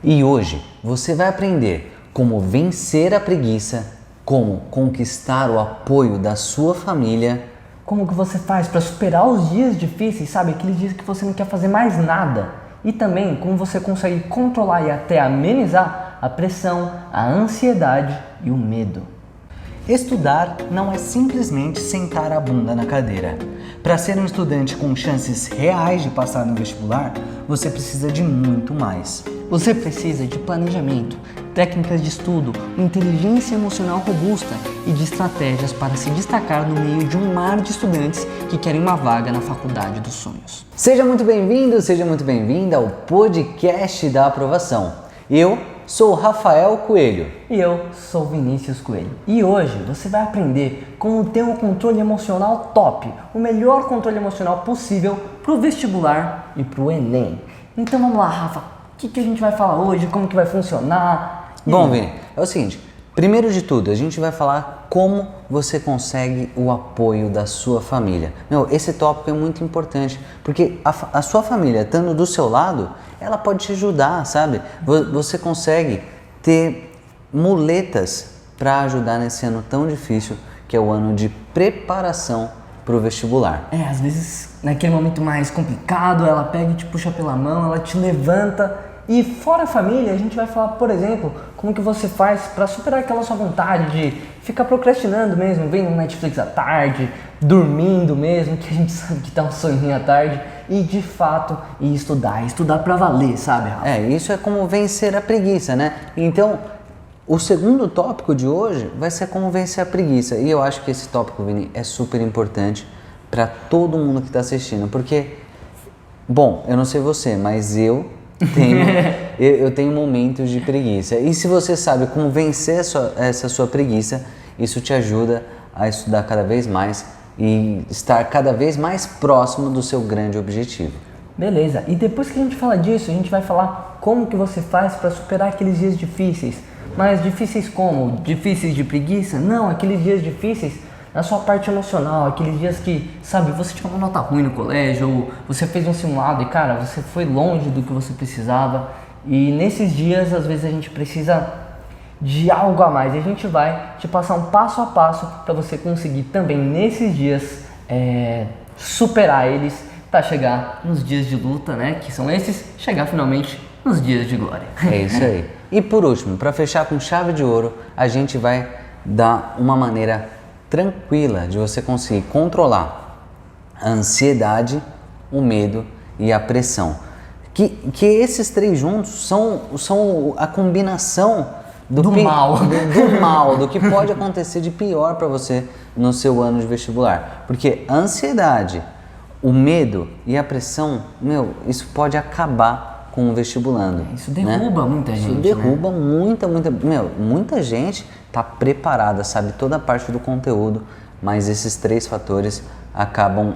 E hoje você vai aprender como vencer a preguiça, como conquistar o apoio da sua família, como que você faz para superar os dias difíceis, sabe? Aqueles dias que você não quer fazer mais nada. E também como você consegue controlar e até amenizar a pressão, a ansiedade e o medo. Estudar não é simplesmente sentar a bunda na cadeira. Para ser um estudante com chances reais de passar no vestibular, você precisa de muito mais. Você precisa de planejamento, técnicas de estudo, inteligência emocional robusta e de estratégias para se destacar no meio de um mar de estudantes que querem uma vaga na faculdade dos sonhos. Seja muito bem-vindo, seja muito bem-vinda ao podcast da aprovação. Eu sou Rafael Coelho. E eu sou Vinícius Coelho. E hoje você vai aprender como ter um controle emocional top, o melhor controle emocional possível para o vestibular e para o Enem. Então vamos lá, Rafa. O que a gente vai falar hoje? Como que vai funcionar? Bom, Vini, é o seguinte. Primeiro de tudo, a gente vai falar como você consegue o apoio da sua família. Esse tópico é muito importante, porque a sua família, estando do seu lado, ela pode te ajudar, sabe? Você consegue ter muletas para ajudar nesse ano tão difícil, que é o ano de preparação para o vestibular. Às vezes, naquele momento mais complicado, ela pega e te puxa pela mão, ela te levanta. E fora a família, a gente vai falar, por exemplo, como que você faz para superar aquela sua vontade de ficar procrastinando mesmo, vendo Netflix à tarde, dormindo mesmo, que a gente sabe que tá um soninho à tarde, e de fato estudar pra valer, sabe, Rafa? Isso é como vencer a preguiça, né? Então, o segundo tópico de hoje vai ser como vencer a preguiça. E eu acho que esse tópico, Vini, é super importante para todo mundo que está assistindo, porque, bom, eu não sei você, mas eu tenho momentos de preguiça. E se você sabe como vencer essa sua preguiça, isso te ajuda a estudar cada vez mais e estar cada vez mais próximo do seu grande objetivo. Beleza, e depois que a gente fala disso, a gente vai falar como que você faz para superar aqueles dias difíceis. Mas difíceis como? Difíceis de preguiça? Não, aqueles dias difíceis na sua parte emocional, aqueles dias que, sabe, você tirou uma nota ruim no colégio, ou você fez um simulado e, cara, você foi longe do que você precisava. E nesses dias, às vezes, a gente precisa de algo a mais. E a gente vai te passar um passo a passo para você conseguir também, nesses dias, superar eles para chegar nos dias de luta, né? Que são esses, chegar finalmente nos dias de glória. É isso aí. E por último, para fechar com chave de ouro, a gente vai dar uma maneira tranquila de você conseguir controlar a ansiedade, o medo e a pressão. Que esses três juntos são a combinação do mal, do que pode acontecer de pior para você no seu ano de vestibular. Porque a ansiedade, o medo e a pressão, isso pode acabar com o vestibulando. Isso derruba muita gente. Isso derruba muita gente está preparada, sabe toda a parte do conteúdo, mas esses três fatores acabam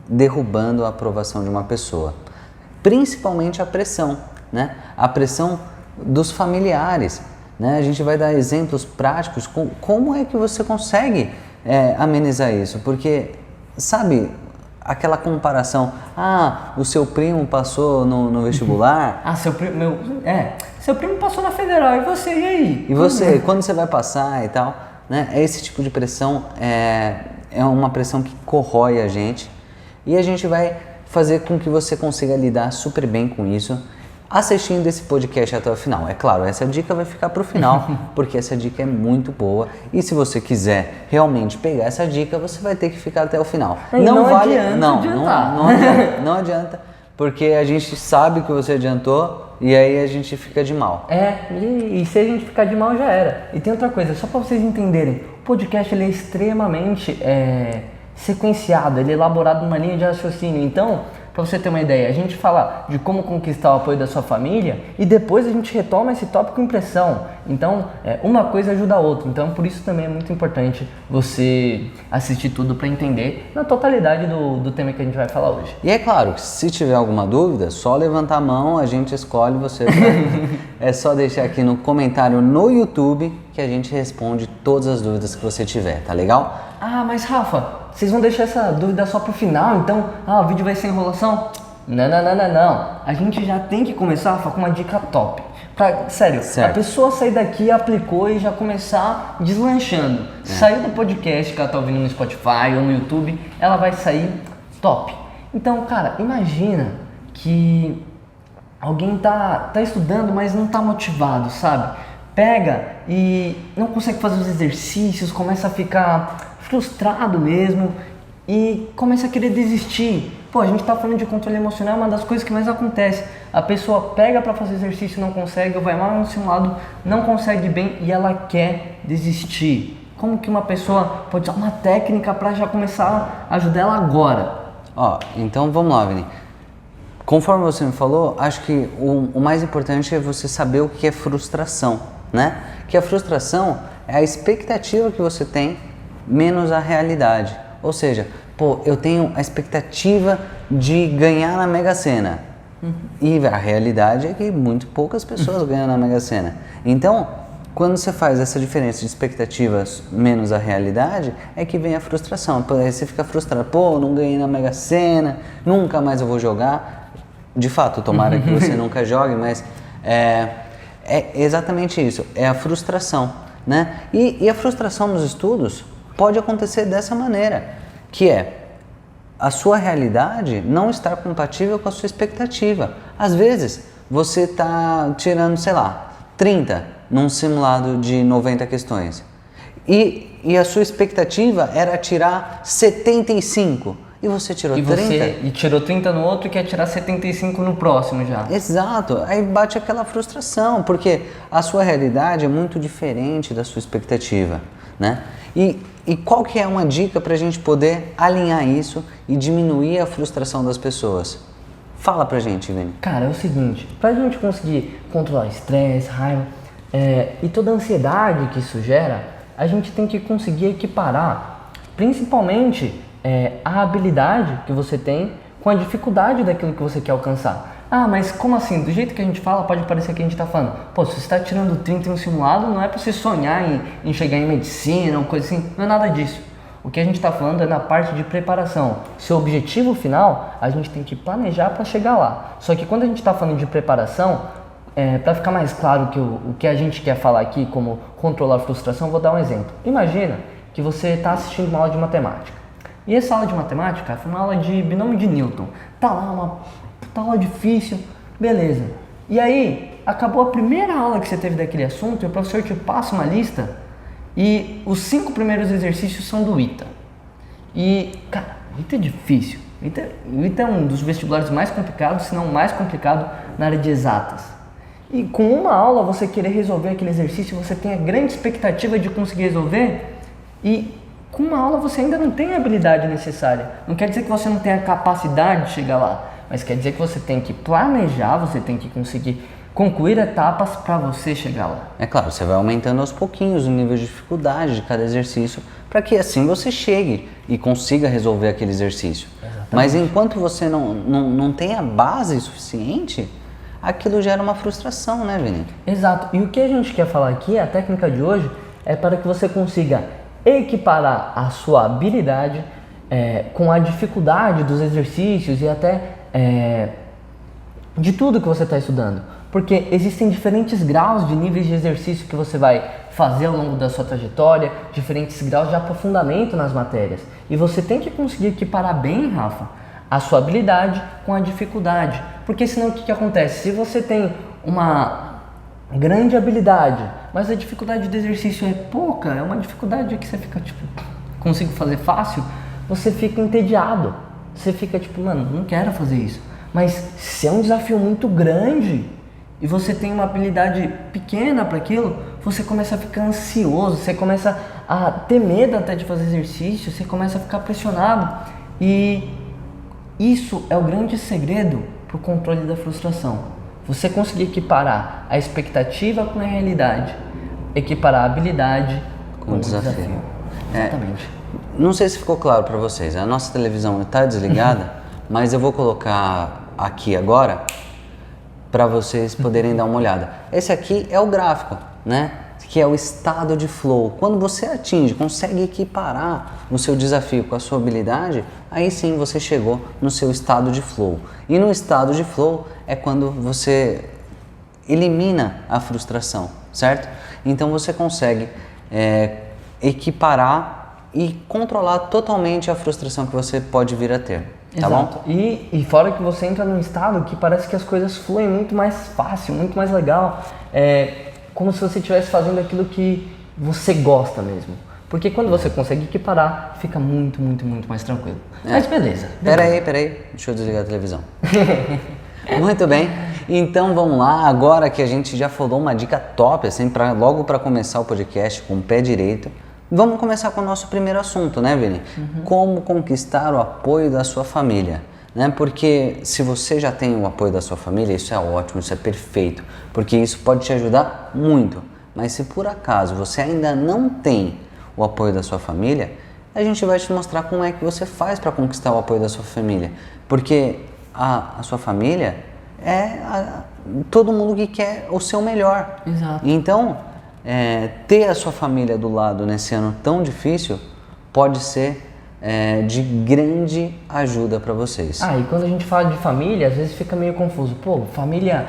derrubando a aprovação de uma pessoa. Principalmente a pressão, né? A pressão dos familiares, né? A gente vai dar exemplos práticos como é que você consegue amenizar isso, porque, sabe, aquela comparação, o seu primo passou no vestibular. Seu primo passou na federal, e você, e aí? E você, quando você vai passar e tal, né? Esse tipo de pressão é uma pressão que corrói a gente, e a gente vai fazer com que você consiga lidar super bem com isso, assistindo esse podcast até o final. É claro, essa dica vai ficar para o final, porque essa dica é muito boa, e se você quiser realmente pegar essa dica, você vai ter que ficar até o final. Não adianta, porque a gente sabe que você adiantou, e aí a gente fica de mal. E se a gente ficar de mal, já era. E tem outra coisa, só para vocês entenderem, o podcast ele é extremamente sequenciado, ele é elaborado numa linha de raciocínio. Então, para você ter uma ideia, a gente fala de como conquistar o apoio da sua família e depois a gente retoma esse tópico em pressão. Então, uma coisa ajuda a outra. Então, por isso também é muito importante você assistir tudo para entender na totalidade do tema que a gente vai falar hoje. E é claro que se tiver alguma dúvida, só levantar a mão, a gente escolhe você. É só deixar aqui no comentário no YouTube que a gente responde todas as dúvidas que você tiver, tá legal? Mas Rafa, vocês vão deixar essa dúvida só pro final, então o vídeo vai ser enrolação? Não. A gente já tem que começar com uma dica top. Sério, Certo. a pessoa sair daqui, aplicou e já começar deslanchando. Saiu do podcast que ela tá ouvindo no Spotify ou no YouTube, ela vai sair top. Então, cara, imagina que alguém tá estudando, mas não tá motivado, sabe? Pega e não consegue fazer os exercícios, começa a ficar frustrado mesmo e começa a querer desistir. Pô, a gente tá falando de controle emocional, é uma das coisas que mais acontece. A pessoa pega pra fazer exercício e não consegue, ou vai mal no simulado, não consegue bem e ela quer desistir. Como que uma pessoa pode usar uma técnica pra já começar a ajudar ela agora? Ó, então vamos lá, Vini. Conforme você me falou, acho que o mais importante é você saber o que é frustração, né? Que a frustração é a expectativa que você tem menos a realidade. Ou seja, pô, eu tenho a expectativa de ganhar na Mega Sena. E a realidade é que muito poucas pessoas ganham na Mega Sena. Então, quando você faz essa diferença de expectativas menos a realidade, é que vem a frustração. Pô, aí você fica frustrado, pô, não ganhei na Mega Sena, nunca mais eu vou jogar. De fato, tomara que você nunca jogue, mas é exatamente isso, é a frustração, né? E a frustração nos estudos pode acontecer dessa maneira, que é a sua realidade não estar compatível com a sua expectativa. Às vezes, você está tirando, sei lá, 30 num simulado de 90 questões e a sua expectativa era tirar 75 e você tirou 30. E tirou 30 no outro e quer tirar 75 no próximo já. Exato, aí bate aquela frustração, porque a sua realidade é muito diferente da sua expectativa, né? E qual que é uma dica para a gente poder alinhar isso e diminuir a frustração das pessoas? Fala pra gente, Vini. Cara, é o seguinte, pra gente conseguir controlar estresse, raiva e toda a ansiedade que isso gera, a gente tem que conseguir equiparar, principalmente a habilidade que você tem com a dificuldade daquilo que você quer alcançar. Ah, mas como assim? Do jeito que a gente fala, pode parecer que a gente tá falando, pô, se você está tirando 30 em um simulado, não é pra você sonhar em chegar em medicina ou coisa assim, não é nada disso. O que a gente está falando é na parte de preparação. Seu objetivo final, a gente tem que planejar para chegar lá. Só que quando a gente está falando de preparação, para ficar mais claro que o que a gente quer falar aqui, como controlar a frustração, vou dar um exemplo. Imagina que você está assistindo uma aula de matemática. E essa aula de matemática foi uma aula de binômio de Newton. Tá lá uma aula difícil, beleza. E aí, acabou a primeira aula que você teve daquele assunto e o professor te passa uma lista e os 5 primeiros exercícios são do ITA. E, cara, o ITA é difícil. O ITA é um dos vestibulares mais complicados, se não mais complicado, na área de exatas. E com uma aula você querer resolver aquele exercício, você tem a grande expectativa de conseguir resolver e com uma aula você ainda não tem a habilidade necessária. Não quer dizer que você não tenha a capacidade de chegar lá, mas quer dizer que você tem que planejar, você tem que conseguir concluir etapas para você chegar lá. É claro, você vai aumentando aos pouquinhos o nível de dificuldade de cada exercício para que assim você chegue e consiga resolver aquele exercício. Exatamente. Mas enquanto você não tem a base suficiente, aquilo gera uma frustração, né, Vini? Exato. E o que a gente quer falar aqui, a técnica de hoje, é para que você consiga equiparar a sua habilidade com a dificuldade dos exercícios e até de tudo que você está estudando. Porque existem diferentes graus de níveis de exercício que você vai fazer ao longo da sua trajetória, diferentes graus de aprofundamento nas matérias. E você tem que conseguir equiparar bem, Rafa, a sua habilidade com a dificuldade. Porque senão o que acontece? Se você tem uma grande habilidade, mas a dificuldade do exercício é pouca, é uma dificuldade que você fica tipo, consigo fazer fácil, você fica entediado. Você fica tipo, mano, não quero fazer isso. Mas se é um desafio muito grande e você tem uma habilidade pequena para aquilo, você começa a ficar ansioso, você começa a ter medo até de fazer exercício, você começa a ficar pressionado. E isso é o grande segredo para o controle da frustração. Você conseguir equiparar a expectativa com a realidade, equiparar a habilidade com o desafio. Exatamente. Não sei se ficou claro para vocês, a nossa televisão está desligada, mas eu vou colocar aqui agora para vocês poderem dar uma olhada. Esse aqui é o gráfico, né? Que é o estado de flow. Quando você atinge, consegue equiparar o seu desafio com a sua habilidade, aí sim você chegou no seu estado de flow. E no estado de flow é quando você elimina a frustração, certo? Então você consegue equiparar e controlar totalmente a frustração que você pode vir a ter, tá Exato. bom? E fora que você entra num estado que parece que as coisas fluem muito mais fácil, muito mais legal, como se você estivesse fazendo aquilo que você gosta mesmo. Porque quando você consegue equiparar, fica muito, muito, muito mais tranquilo. Mas beleza. Peraí, deixa eu desligar a televisão. Muito bem, então vamos lá, agora que a gente já falou uma dica top, assim, logo para começar o podcast com o pé direito, vamos começar com o nosso primeiro assunto, né, Vini? Como conquistar o apoio da sua família, né? Porque se você já tem o apoio da sua família, isso é ótimo, isso é perfeito, porque isso pode te ajudar muito, mas se por acaso você ainda não tem o apoio da sua família, a gente vai te mostrar como é que você faz para conquistar o apoio da sua família, porque a sua família é todo mundo que quer o seu melhor. Exato. Então, ter a sua família do lado nesse ano tão difícil pode ser de grande ajuda para vocês. E quando a gente fala de família, às vezes fica meio confuso. Pô, família,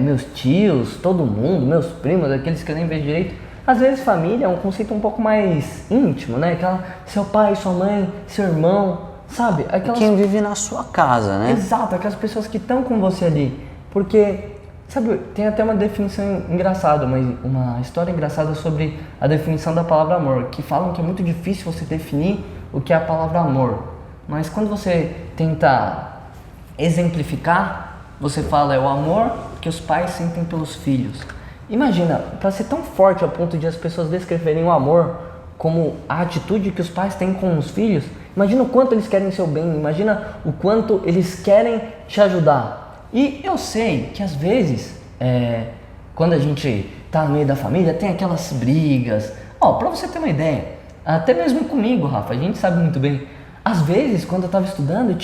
meus tios, todo mundo, meus primos, aqueles que eu nem vejo direito. Às vezes família é um conceito um pouco mais íntimo, né? Seu pai, sua mãe, seu irmão, sabe? Quem vive na sua casa, né? Exato, aquelas pessoas que estão com você ali. Porque, sabe, tem até uma definição engraçada, uma história engraçada sobre a definição da palavra amor, que falam que é muito difícil você definir o que é a palavra amor. Mas quando você tenta exemplificar, você fala, é o amor que os pais sentem pelos filhos. Imagina, para ser tão forte a ponto de as pessoas descreverem o amor como a atitude que os pais têm com os filhos, imagina o quanto eles querem seu bem, imagina o quanto eles querem te ajudar. E eu sei que às vezes, quando a gente tá no meio da família, tem aquelas brigas. Pra você ter uma ideia, até mesmo comigo, Rafa, a gente sabe muito bem. Às vezes, quando eu tava estudando,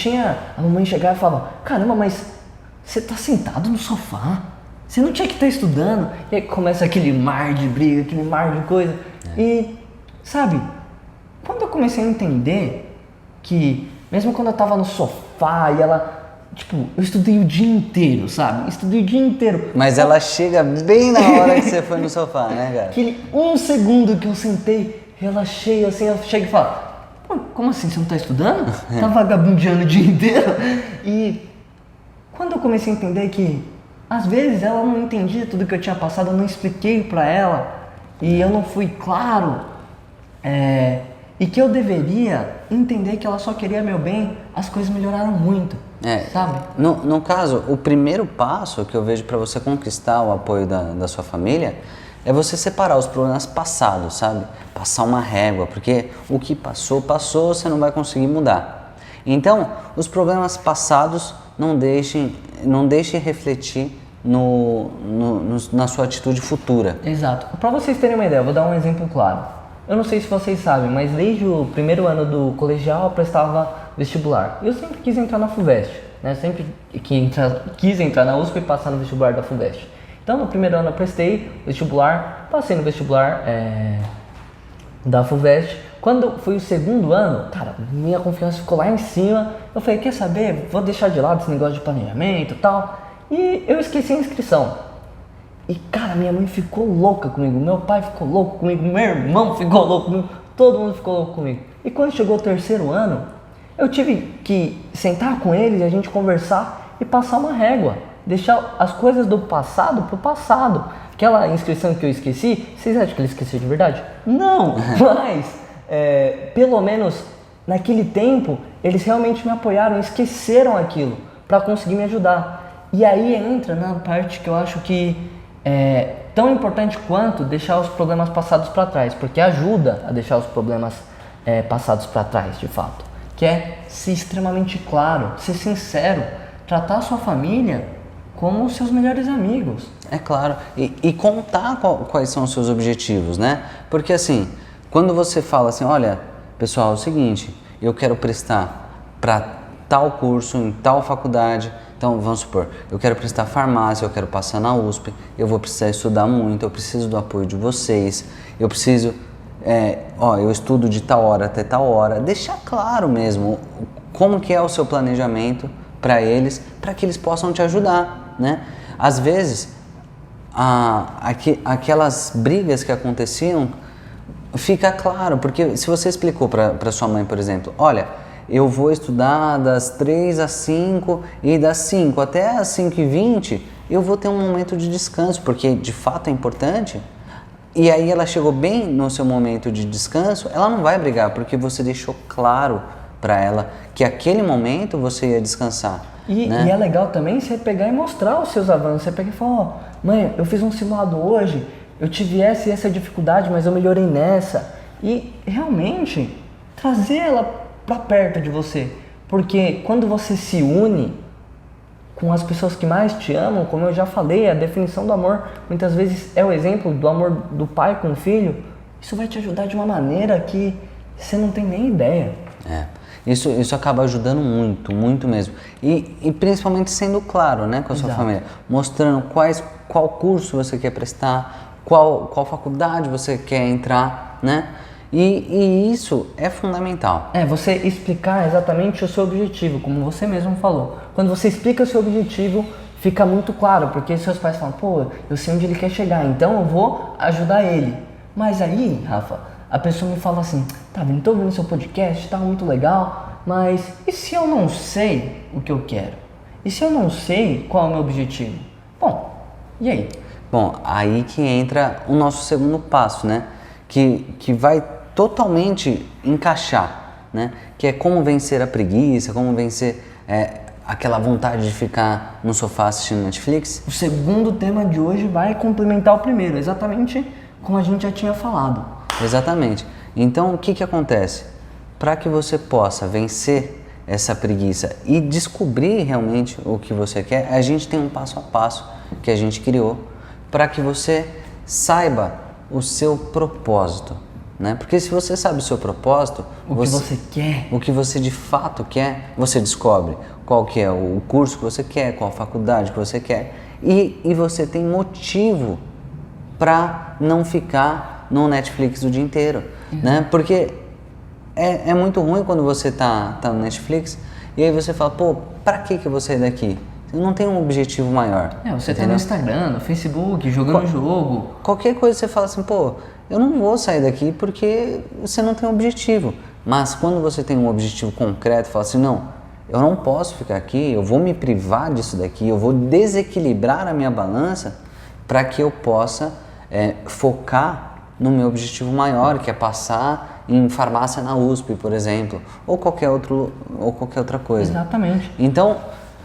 a mamãe chegava e falava, caramba, mas você tá sentado no sofá? Você não tinha que estar estudando. E aí começa aquele mar de briga, aquele mar de coisa. E, sabe, quando eu comecei a entender que, mesmo quando eu tava no sofá e ela, eu estudei o dia inteiro, sabe? Estudei o dia inteiro. Mas ela chega bem na hora que você foi no sofá, né, cara? Aquele 1 segundo que eu sentei, relaxei, assim, eu chego e falo, como assim, você não tá estudando? Tá vagabundeando o dia inteiro? E quando eu comecei a entender que às vezes ela não entendia tudo que eu tinha passado, eu não expliquei pra ela e eu não fui claro, e que eu deveria entender que ela só queria meu bem, as coisas melhoraram muito, sabe? No caso, o primeiro passo que eu vejo para você conquistar o apoio da sua família é você separar os problemas passados, sabe? Passar uma régua, porque o que passou, você não vai conseguir mudar. Então, os problemas passados não deixe refletir na sua atitude futura. Exato. Para vocês terem uma ideia, eu vou dar um exemplo claro. Eu não sei se vocês sabem, mas desde o primeiro ano do colegial eu prestava vestibular. E eu sempre quis entrar na FUVEST, né? Sempre quis entrar na USP e passar no vestibular da FUVEST. Então no primeiro ano eu prestei vestibular, passei no vestibular da FUVEST. Quando foi o segundo ano, cara, minha confiança ficou lá em cima. Eu falei, quer saber, vou deixar de lado esse negócio de planejamento e tal. E eu esqueci a inscrição. E cara, minha mãe ficou louca comigo, meu pai ficou louco comigo, meu irmão ficou louco comigo, todo mundo ficou louco comigo. E quando chegou o terceiro ano, eu tive que sentar com eles, a gente conversar e passar uma régua. Deixar as coisas do passado pro passado. Aquela inscrição que eu esqueci, vocês acham que ele esqueceu de verdade? Não, mas pelo menos naquele tempo eles realmente me apoiaram, esqueceram aquilo para conseguir me ajudar. E aí entra na parte que eu acho que é tão importante quanto deixar os problemas passados para trás, porque ajuda a deixar os problemas passados para trás, de fato. Que é ser extremamente claro, ser sincero, tratar a sua família como os seus melhores amigos. É claro, e contar quais são os seus objetivos, né? Porque assim, quando você fala assim, olha, pessoal, é o seguinte, eu quero prestar para tal curso, em tal faculdade, então vamos supor, eu quero prestar farmácia, eu quero passar na USP, eu vou precisar estudar muito, eu preciso do apoio de vocês, eu preciso, eu estudo de tal hora até tal hora, deixar claro mesmo como que é o seu planejamento para eles, para que eles possam te ajudar, né? Às vezes, aquelas brigas que aconteciam, fica claro, porque se você explicou para sua mãe, por exemplo, olha, eu vou estudar das 3 às 5 e das 5 até às 5h20 eu vou ter um momento de descanso, porque de fato é importante, e aí ela chegou bem no seu momento de descanso, ela não vai brigar, porque você deixou claro para ela que aquele momento você ia descansar. E é legal também você pegar e mostrar os seus avanços. Você pega e fala, ó, mãe, eu fiz um simulado hoje, eu tive essa e essa dificuldade, mas eu melhorei nessa. E realmente trazer ela pra perto de você. Porque quando você se une com as pessoas que mais te amam, como eu já falei, a definição do amor muitas vezes é o exemplo do amor do pai com o filho. Isso vai te ajudar de uma maneira que você não tem nem ideia. Isso acaba ajudando muito, muito mesmo. E principalmente sendo claro, né, com a sua família. Mostrando qual curso você quer prestar, qual faculdade você quer entrar, né? E isso é fundamental. Você explicar exatamente o seu objetivo, como você mesmo falou. Quando você explica o seu objetivo, fica muito claro, porque seus pais falam, pô, eu sei onde ele quer chegar, então eu vou ajudar ele. Mas aí, Rafa, a pessoa me fala assim, tá vendo, tô ouvindo seu podcast, tá muito legal, mas e se eu não sei o que eu quero? E se eu não sei qual é o meu objetivo? Bom, e aí? Bom, aí que entra o nosso segundo passo, né? Que vai totalmente encaixar, né? Que é como vencer a preguiça, como vencer aquela vontade de ficar no sofá assistindo Netflix. O segundo tema de hoje vai complementar o primeiro, exatamente como a gente já tinha falado. Exatamente. Então, o que acontece? Para que você possa vencer essa preguiça e descobrir realmente o que você quer, a gente tem um passo a passo que a gente criou para que você saiba o seu propósito, né? Porque se você sabe o seu propósito, que você quer, o que você de fato quer, você descobre qual que é o curso que você quer, qual a faculdade que você quer e você tem motivo para não ficar no Netflix o dia inteiro, né? Porque é muito ruim quando você tá no Netflix e aí você fala, pô, pra que eu vou sair daqui? Você não tem um objetivo maior. Você tá no Instagram, no Facebook, jogando jogo. Qualquer coisa você fala assim, pô, eu não vou sair daqui porque você não tem um objetivo. Mas quando você tem um objetivo concreto, fala assim, não, eu não posso ficar aqui, eu vou me privar disso daqui, eu vou desequilibrar a minha balança para que eu possa focar no meu objetivo maior, que é passar em farmácia na USP, por exemplo, ou qualquer outra coisa. Exatamente. Então,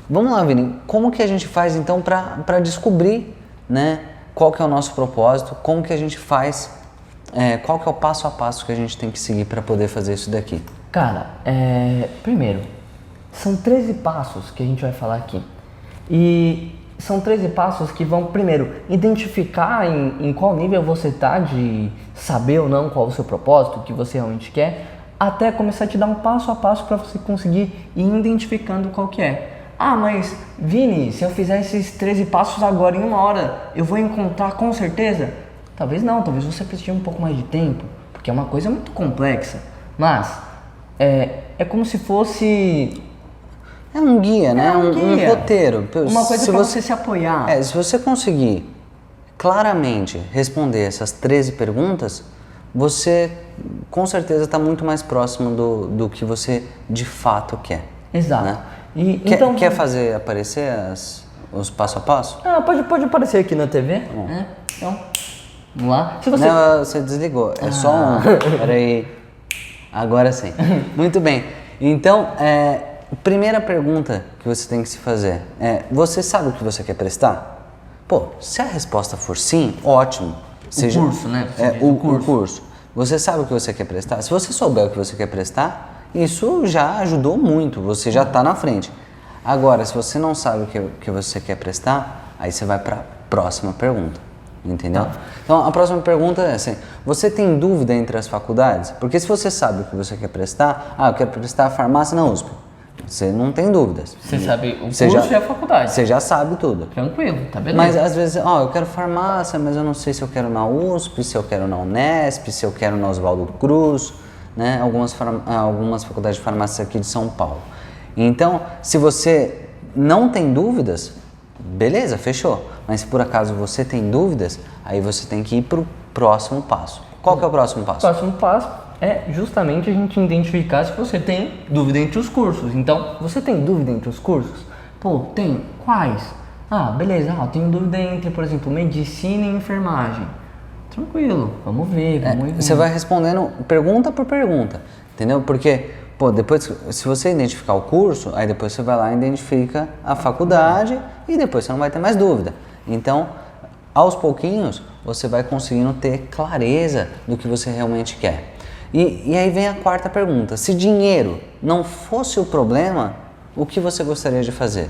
vamos lá, Vini, como que a gente faz então para descobrir, né, qual que é o nosso propósito, como que a gente faz, qual que é o passo a passo que a gente tem que seguir para poder fazer isso daqui? Cara, primeiro, são 13 passos que a gente vai falar aqui. E são 13 passos que vão, primeiro, identificar em qual nível você está de saber ou não qual é o seu propósito, o que você realmente quer, até começar a te dar um passo a passo para você conseguir ir identificando qual que é. Ah, mas Vini, se eu fizer esses 13 passos agora em 1 hora, eu vou encontrar com certeza? Talvez não, talvez você precise de um pouco mais de tempo, porque é uma coisa muito complexa. Mas é como se fosse... É um guia, né? Um roteiro. Uma coisa para você se apoiar. Se você conseguir claramente responder essas 13 perguntas, você com certeza está muito mais próximo do que você de fato quer. Exato. Né? Então, quer fazer aparecer os passo a passo? Pode aparecer aqui na TV. Então, vamos lá. Se você... Não, você desligou. É só um. Peraí. Agora sim. Muito bem. Então, primeira pergunta que você tem que se fazer você sabe o que você quer prestar? Pô, se a resposta for sim, ótimo. O curso, né? O curso. Você sabe o que você quer prestar? Se você souber o que você quer prestar, isso já ajudou muito, você já está na frente. Agora, se você não sabe o que você quer prestar, aí você vai para a próxima pergunta, entendeu? Então, a próxima pergunta é assim, você tem dúvida entre as faculdades? Porque se você sabe o que você quer prestar, eu quero prestar farmácia na USP. Você não tem dúvidas. Você sabe o curso e a faculdade. Você já sabe tudo. Tranquilo, tá beleza. Mas às vezes, eu quero farmácia, mas eu não sei se eu quero na USP, se eu quero na Unesp, se eu quero na Oswaldo Cruz, né? Algumas faculdades de farmácia aqui de São Paulo. Então, se você não tem dúvidas, beleza, fechou. Mas se por acaso você tem dúvidas, aí você tem que ir para o próximo passo. Qual que é o próximo passo? O próximo passo é justamente a gente identificar se você tem dúvida entre os cursos. Então, você tem dúvida entre os cursos? Pô, tem. Quais? Ah, beleza. Eu tenho dúvida entre, por exemplo, medicina e enfermagem. Tranquilo, vamos ver, vamos ver. Você vai respondendo pergunta por pergunta, entendeu? Porque, pô, depois, se você identificar o curso, aí depois você vai lá e identifica a faculdade e depois você não vai ter mais dúvida. Então, aos pouquinhos, você vai conseguindo ter clareza do que você realmente quer. E aí vem a quarta pergunta. Se dinheiro não fosse o problema, o que você gostaria de fazer?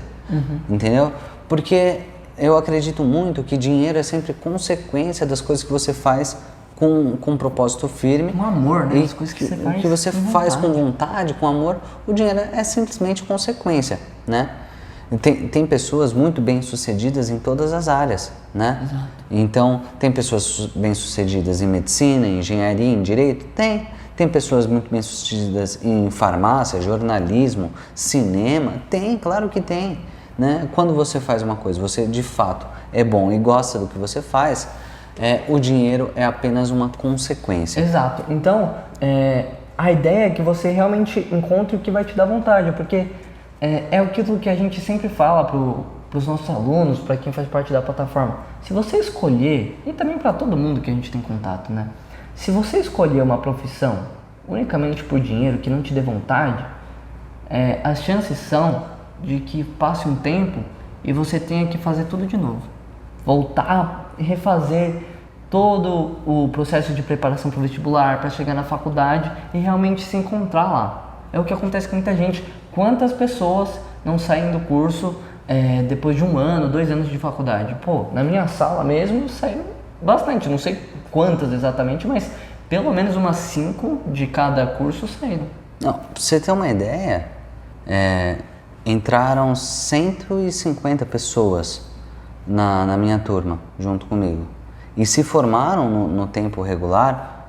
Entendeu? Porque eu acredito muito que dinheiro é sempre consequência das coisas que você faz com um propósito firme. Com amor, né? E As coisas que você faz. O que você faz com vontade, com amor, o dinheiro é simplesmente consequência, né? Tem pessoas muito bem-sucedidas em todas as áreas, né? Exato. Então, tem pessoas bem-sucedidas em medicina, em engenharia, em direito? Tem pessoas muito bem-sucedidas em farmácia, jornalismo, cinema? Tem, claro que tem, né? Quando você faz uma coisa, você de fato é bom e gosta do que você faz, o dinheiro é apenas uma consequência. Exato. Então, a ideia é que você realmente encontre o que vai te dar vontade, porque é aquilo que a gente sempre fala para os nossos alunos, para quem faz parte da plataforma. Se você escolher, e também para todo mundo que a gente tem contato, né? Se você escolher uma profissão unicamente por dinheiro, que não te dê vontade, as chances são de que passe um tempo e você tenha que fazer tudo de novo. Voltar e refazer todo o processo de preparação para o vestibular, para chegar na faculdade e realmente se encontrar lá. É o que acontece com muita gente. Quantas pessoas não saem do curso depois de 1 ano, 2 anos de faculdade? Pô, na minha sala mesmo saíram bastante, não sei quantas exatamente, mas pelo menos umas 5 de cada curso saíram. Não, pra você ter uma ideia, entraram 150 pessoas na minha turma, junto comigo. E se formaram no tempo regular,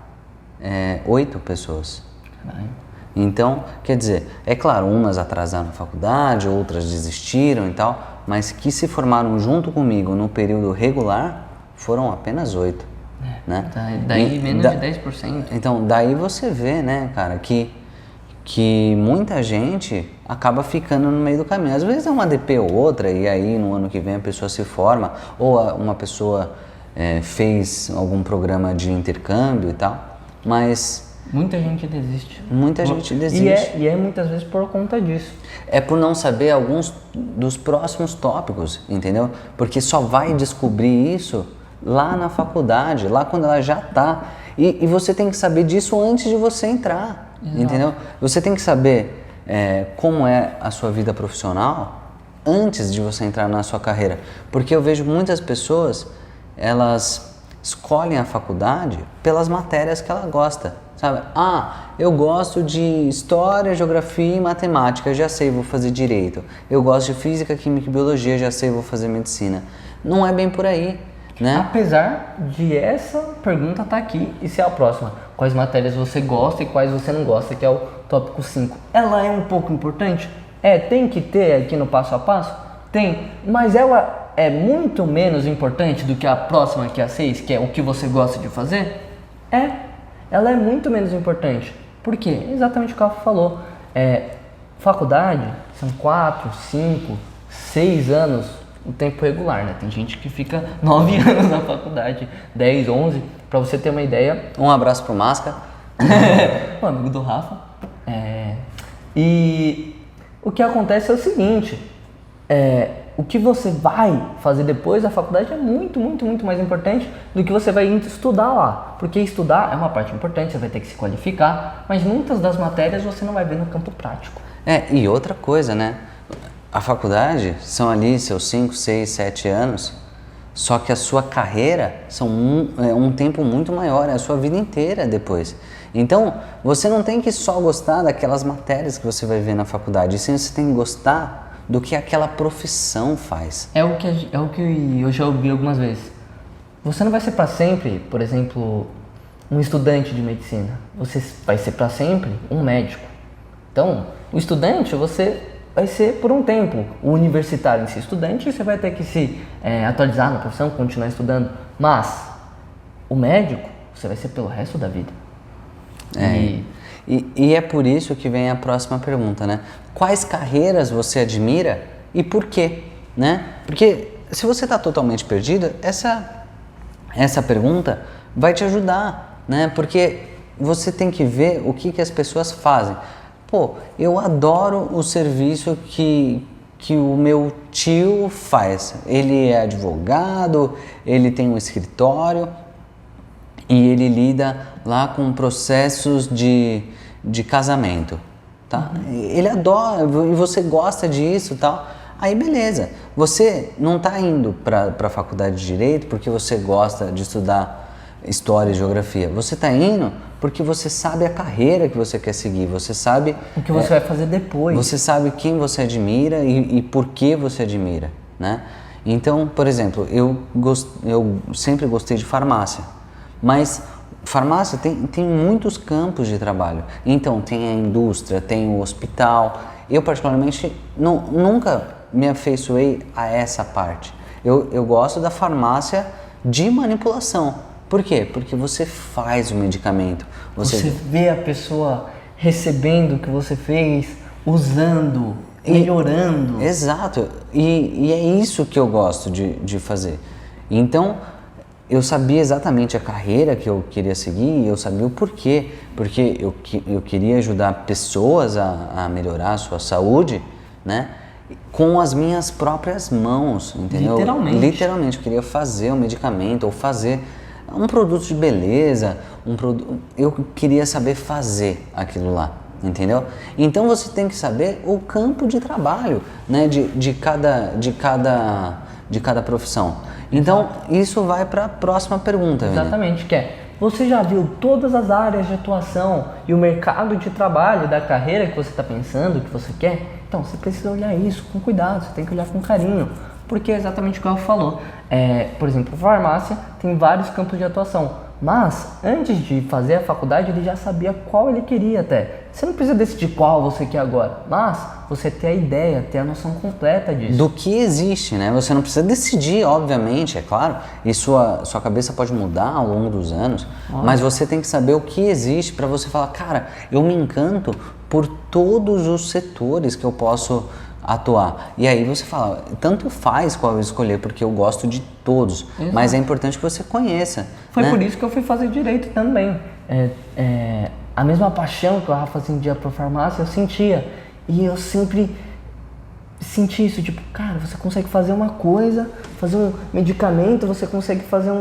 8 pessoas. Caralho. Então, quer dizer, é claro, umas atrasaram a faculdade, outras desistiram e tal, mas que se formaram junto comigo no período regular, foram apenas 8. Né? Daí menos de 10%. Então, daí você vê, né, cara, que muita gente acaba ficando no meio do caminho. Às vezes é uma DP ou outra, e aí no ano que vem a pessoa se forma, ou uma pessoa fez algum programa de intercâmbio e tal, mas... Muita gente desiste. Muita gente desiste. E é muitas vezes por conta disso. É por não saber alguns dos próximos tópicos, entendeu? Porque só vai descobrir isso lá na faculdade, lá quando ela já está. E você tem que saber disso antes de você entrar, entendeu? Você tem que saber como é a sua vida profissional antes de você entrar na sua carreira. Porque eu vejo muitas pessoas, elas escolhem a faculdade pelas matérias que ela gosta. Sabe? Eu gosto de história, geografia e matemática, já sei, vou fazer direito. Eu gosto de física, química e biologia, já sei, vou fazer medicina. Não é bem por aí, né? Apesar de essa pergunta estar aqui e ser a próxima. Quais matérias você gosta e quais você não gosta, que é o tópico 5. Ela é um pouco importante? Tem que ter aqui no passo a passo? Tem, mas ela é muito menos importante do que a próxima, que é a 6, que é o que você gosta de fazer? Ela é muito menos importante. Por quê? Exatamente o que o Rafa falou. Faculdade são 4, 5, 6 anos o tempo regular, né? Tem gente que fica 9 anos na faculdade, 10, 11, pra você ter uma ideia. Um abraço pro Masca. Um amigo do Rafa. E o que acontece é o seguinte, o que você vai fazer depois da faculdade é muito, muito, muito mais importante do que você vai estudar lá. Porque estudar é uma parte importante, você vai ter que se qualificar, mas muitas das matérias você não vai ver no campo prático. E outra coisa, né? A faculdade são ali seus 5, 6, 7 anos, só que a sua carreira são um tempo muito maior, é a sua vida inteira depois. Então, você não tem que só gostar daquelas matérias que você vai ver na faculdade, sim, você tem que gostar do que aquela profissão faz. É o que eu já ouvi algumas vezes. Você não vai ser para sempre, por exemplo, um estudante de medicina. Você vai ser para sempre um médico. Então, o estudante, você vai ser por um tempo. O universitário em si, estudante, você vai ter que se atualizar na profissão, continuar estudando. Mas o médico, você vai ser pelo resto da vida. E é por isso que vem a próxima pergunta, né? Quais carreiras você admira e por quê, né? Porque se você está totalmente perdido, essa pergunta vai te ajudar, né? Porque você tem que ver o que as pessoas fazem. Pô, eu adoro o serviço que o meu tio faz. Ele é advogado, ele tem um escritório e ele lida lá com processos de casamento, tá? Ele adora e você gosta disso, tal. Aí beleza, você não está indo para a faculdade de Direito porque você gosta de estudar História e Geografia. Você está indo porque você sabe a carreira que você quer seguir, você sabe... O que você vai fazer depois. Você sabe quem você admira e por que você admira, né? Então, por exemplo, eu sempre gostei de farmácia, mas farmácia tem muitos campos de trabalho. Então, tem a indústria, tem o hospital. Eu, particularmente, nunca me afeiçoei a essa parte. Eu gosto da farmácia de manipulação. Por quê? Porque você faz o medicamento. Você vê a pessoa recebendo o que você fez, usando, melhorando. Exato. E é isso que eu gosto de fazer. Então, eu sabia exatamente a carreira que eu queria seguir e eu sabia o porquê. Porque eu queria ajudar pessoas a melhorar a sua saúde, né? Com as minhas próprias mãos, entendeu? Literalmente, eu queria fazer um medicamento ou fazer um produto de beleza, eu queria saber fazer aquilo lá, entendeu? Então você tem que saber o campo de trabalho, né, de cada profissão. Então isso vai para a próxima pergunta. Exatamente, que é, você já viu todas as áreas de atuação e o mercado de trabalho da carreira que você está pensando, que você quer? Então você precisa olhar isso com cuidado, você tem que olhar com carinho. Porque é exatamente o que ela falou. Por exemplo, a farmácia tem vários campos de atuação, mas antes de fazer a faculdade ele já sabia qual ele queria até. Você não precisa decidir qual você quer agora, mas você ter a ideia, ter a noção completa disso. Do que existe, né? Você não precisa decidir, obviamente, é claro, e sua cabeça pode mudar ao longo dos anos, mas você tem que saber o que existe para você falar, cara, eu me encanto por todos os setores que eu posso atuar. E aí você fala, tanto faz qual eu escolher, porque eu gosto de todos. Exato. Mas é importante que você conheça. Foi, né? Por isso que eu fui fazer Direito também. A mesma paixão que o Rafa sentia para farmácia, eu sentia. E eu sempre senti isso, tipo, cara, você consegue fazer uma coisa, fazer um medicamento, você consegue fazer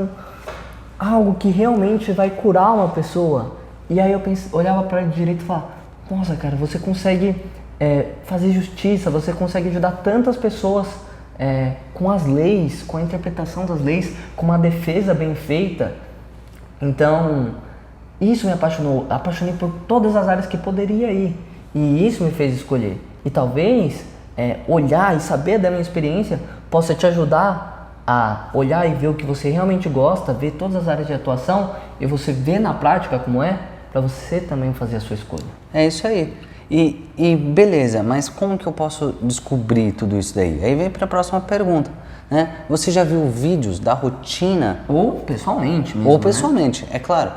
algo que realmente vai curar uma pessoa. E aí eu olhava para Direito e falava, nossa, cara, você consegue fazer justiça, você consegue ajudar tantas pessoas com as leis, com a interpretação das leis, com uma defesa bem feita. Então, isso me apaixonei por todas as áreas que poderia ir. E isso me fez escolher. E talvez olhar e saber da minha experiência possa te ajudar a olhar e ver o que você realmente gosta, ver todas as áreas de atuação e você ver na prática como é, para você também fazer a sua escolha. É isso aí. E beleza, mas como que eu posso descobrir tudo isso daí? Aí vem para a próxima pergunta, né? Você já viu vídeos da rotina? Ou pessoalmente mesmo, Ou pessoalmente, né? É claro.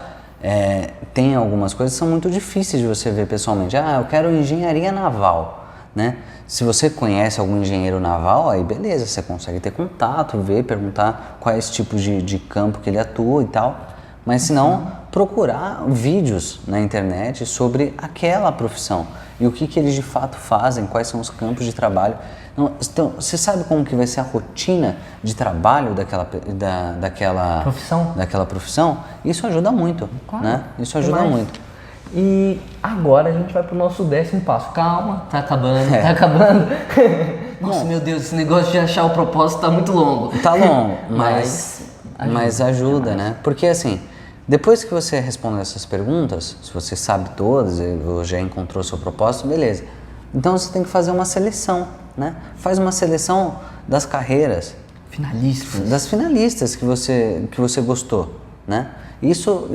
Tem algumas coisas que são muito difíceis de você ver pessoalmente. Eu quero engenharia naval, né? Se você conhece algum engenheiro naval, aí beleza, você consegue ter contato, ver, perguntar quais tipos de campo que ele atua e tal. Mas se não, procurar vídeos na internet sobre aquela profissão e o que eles de fato fazem, quais são os campos de trabalho. Então, você sabe como que vai ser a rotina de trabalho daquela profissão? Isso ajuda muito, claro, né? Isso ajuda muito. E agora a gente vai pro nosso 10º passo. Calma, tá acabando, tá acabando. Nossa, meu Deus, esse negócio de achar o propósito tá muito longo. Tá longo, mas ajuda, né? Porque assim, depois que você responder essas perguntas, se você sabe todas ou já encontrou seu propósito, beleza. Então você tem que fazer uma seleção, né? Faz uma seleção das carreiras finalistas, das finalistas que você gostou, né? Isso